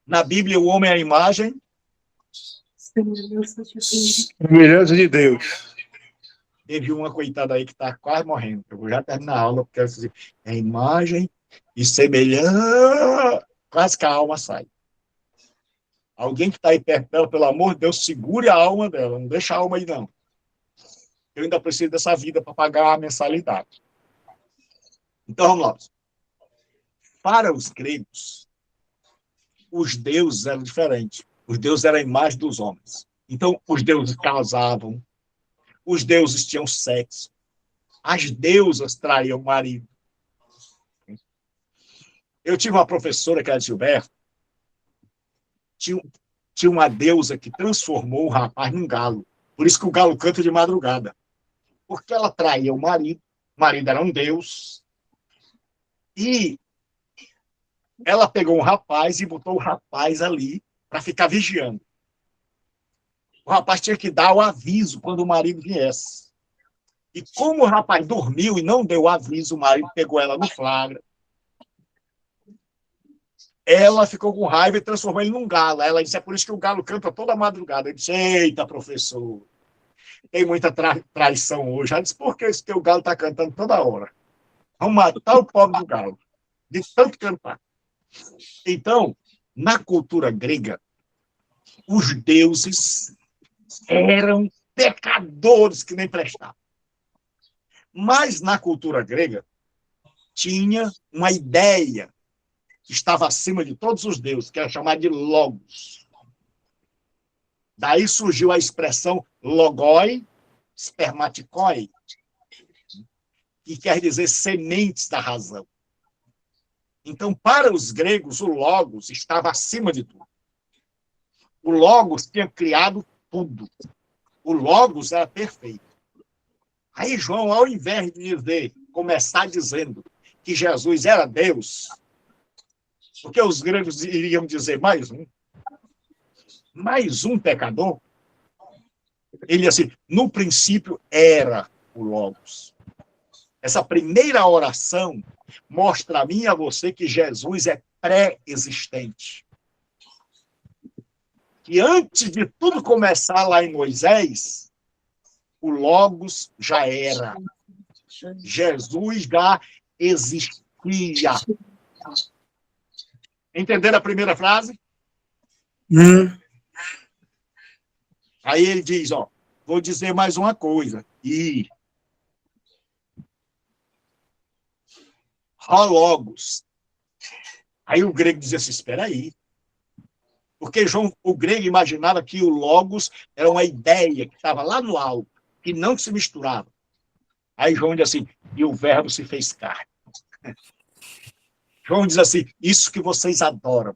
Na Bíblia, o homem é a imagem Semelhança de Deus. Teve uma coitada aí que está quase morrendo. Eu vou já terminar a aula, porque ela diz, é imagem e semelhança. Quase que a alma sai. Alguém que está aí perto dela, pelo amor de Deus, segure a alma dela. Não deixa a alma aí, não. Eu ainda preciso dessa vida para pagar a mensalidade. Então, vamos lá. Para os gregos, os deuses eram diferentes. Os deuses eram a imagem dos homens. Então, os deuses casavam, os deuses tinham sexo, as deusas traíam o marido. Eu tive uma professora, que era Gilberto, tinha uma deusa que transformou o rapaz num galo. Por isso que o galo canta de madrugada. Porque ela traía o marido era um deus, e ela pegou um rapaz e botou o rapaz ali para ficar vigiando. O rapaz tinha que dar o aviso quando o marido viesse. E como o rapaz dormiu e não deu o aviso, o marido pegou ela no flagra. Ela ficou com raiva e transformou ele num galo. Ela disse, é por isso que o galo canta toda madrugada. Eu disse, eita, professor, tem muita traição hoje. Ela disse, por que isso que o galo está cantando toda hora? Vamos matar o pobre do galo, de tanto cantar. Então, na cultura grega, os deuses eram pecadores que nem prestavam. Mas na cultura grega, tinha uma ideia que estava acima de todos os deuses, que era chamada de logos. Daí surgiu a expressão logoi, spermatikoi, que quer dizer sementes da razão. Então, para os gregos, o logos estava acima de tudo. O logos tinha criado tudo. O logos era perfeito. Aí João, ao invés de dizer, começar dizendo que Jesus era Deus, porque os gregos iriam dizer mais um pecador, ele assim, no princípio era o logos. Essa primeira oração mostra a mim e a você que Jesus é pré-existente. Que antes de tudo começar lá em Moisés, o Logos já era. Jesus já existia. Entenderam a primeira frase? Aí ele diz, ó, vou dizer mais uma coisa. E Logos Aí o grego dizia assim, espera aí. Porque o grego imaginava que o logos era uma ideia que estava lá no alto, que não se misturava. Aí João diz assim, e o verbo se fez carne. João diz assim, isso que vocês adoram,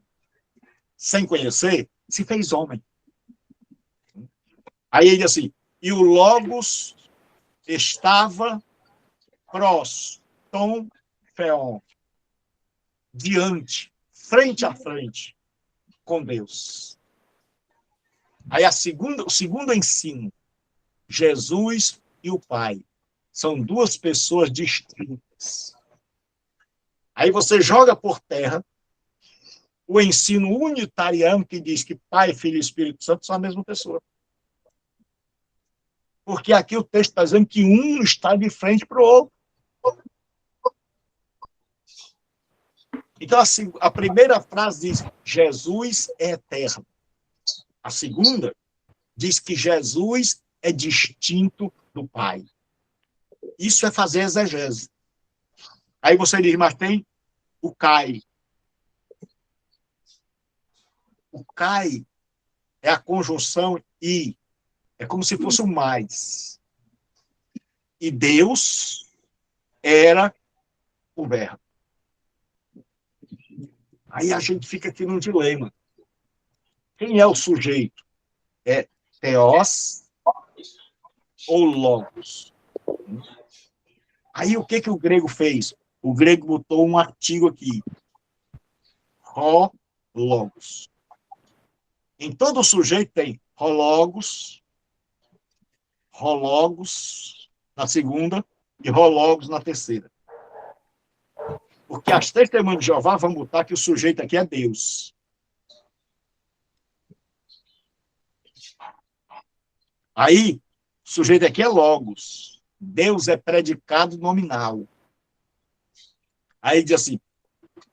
sem conhecer, se fez homem. Aí ele diz assim, e o logos estava tom, feon, diante, frente a frente, com Deus. Aí o segundo ensino, Jesus e o Pai são duas pessoas distintas. Aí você joga por terra o ensino unitariano que diz que Pai, Filho e Espírito Santo são a mesma pessoa. Porque aqui o texto está dizendo que um está de frente para o outro. Então, a primeira frase diz, Jesus é eterno. A segunda diz que Jesus é distinto do Pai. Isso é fazer exegese. Aí você diz, mas tem o Cai. O Cai é a conjunção I. É como se fosse um mais. E Deus era o verbo. Aí a gente fica aqui num dilema. Quem é o sujeito? É Theos ou Logos? Aí o que o grego fez? O grego botou um artigo aqui. Logos. Em todo sujeito tem rologos na segunda e rologos na terceira. Porque as testemunhas de Jeová vão botar que o sujeito aqui é Deus. Aí, o sujeito aqui é logos. Deus é predicado nominal. Aí diz assim,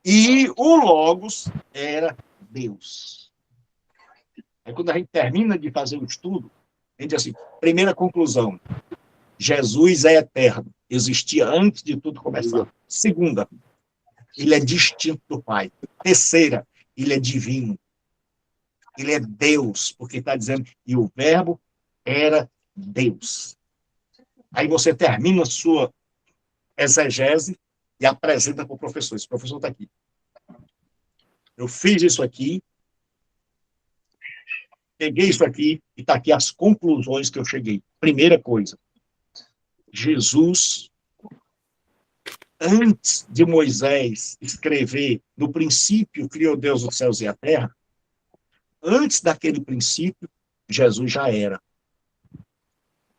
e o logos era Deus. Aí quando a gente termina de fazer o estudo, a gente diz assim, primeira conclusão, Jesus é eterno, existia antes de tudo começar. Segunda, ele é distinto do Pai. Terceira, ele é divino. Ele é Deus, porque está dizendo que o verbo era Deus. Aí você termina a sua exegese e apresenta para o professor. Esse professor está aqui. Eu fiz isso aqui, peguei isso aqui, e está aqui as conclusões que eu cheguei. Primeira coisa, Jesus, antes de Moisés escrever, no princípio criou Deus os céus e a terra, antes daquele princípio, Jesus já era.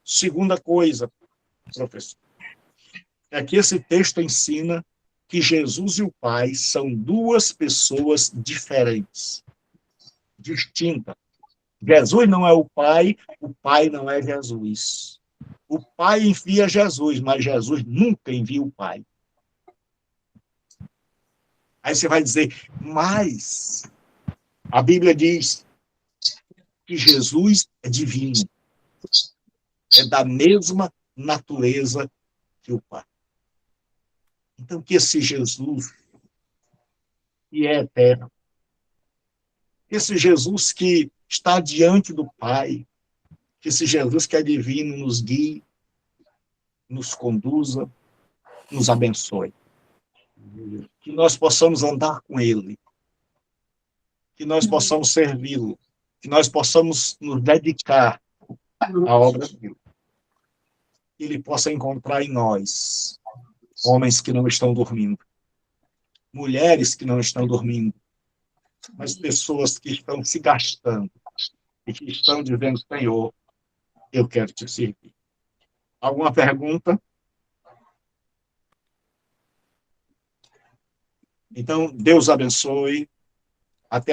Segunda coisa, professor, é que esse texto ensina que Jesus e o Pai são duas pessoas diferentes, distintas. Jesus não é o Pai não é Jesus. O Pai envia Jesus, mas Jesus nunca envia o Pai. Aí você vai dizer, mas a Bíblia diz que Jesus é divino, é da mesma natureza que o Pai. Então, que esse Jesus, que é eterno, esse Jesus que está diante do Pai, que esse Jesus que é divino nos guie, nos conduza, nos abençoe. Que nós possamos andar com Ele, que nós possamos servi-lo, que nós possamos nos dedicar à obra dele. Que Ele possa encontrar em nós homens que não estão dormindo, mulheres que não estão dormindo, mas pessoas que estão se gastando e que estão dizendo, Senhor, eu quero te servir. Alguma pergunta? Então, Deus abençoe. Até a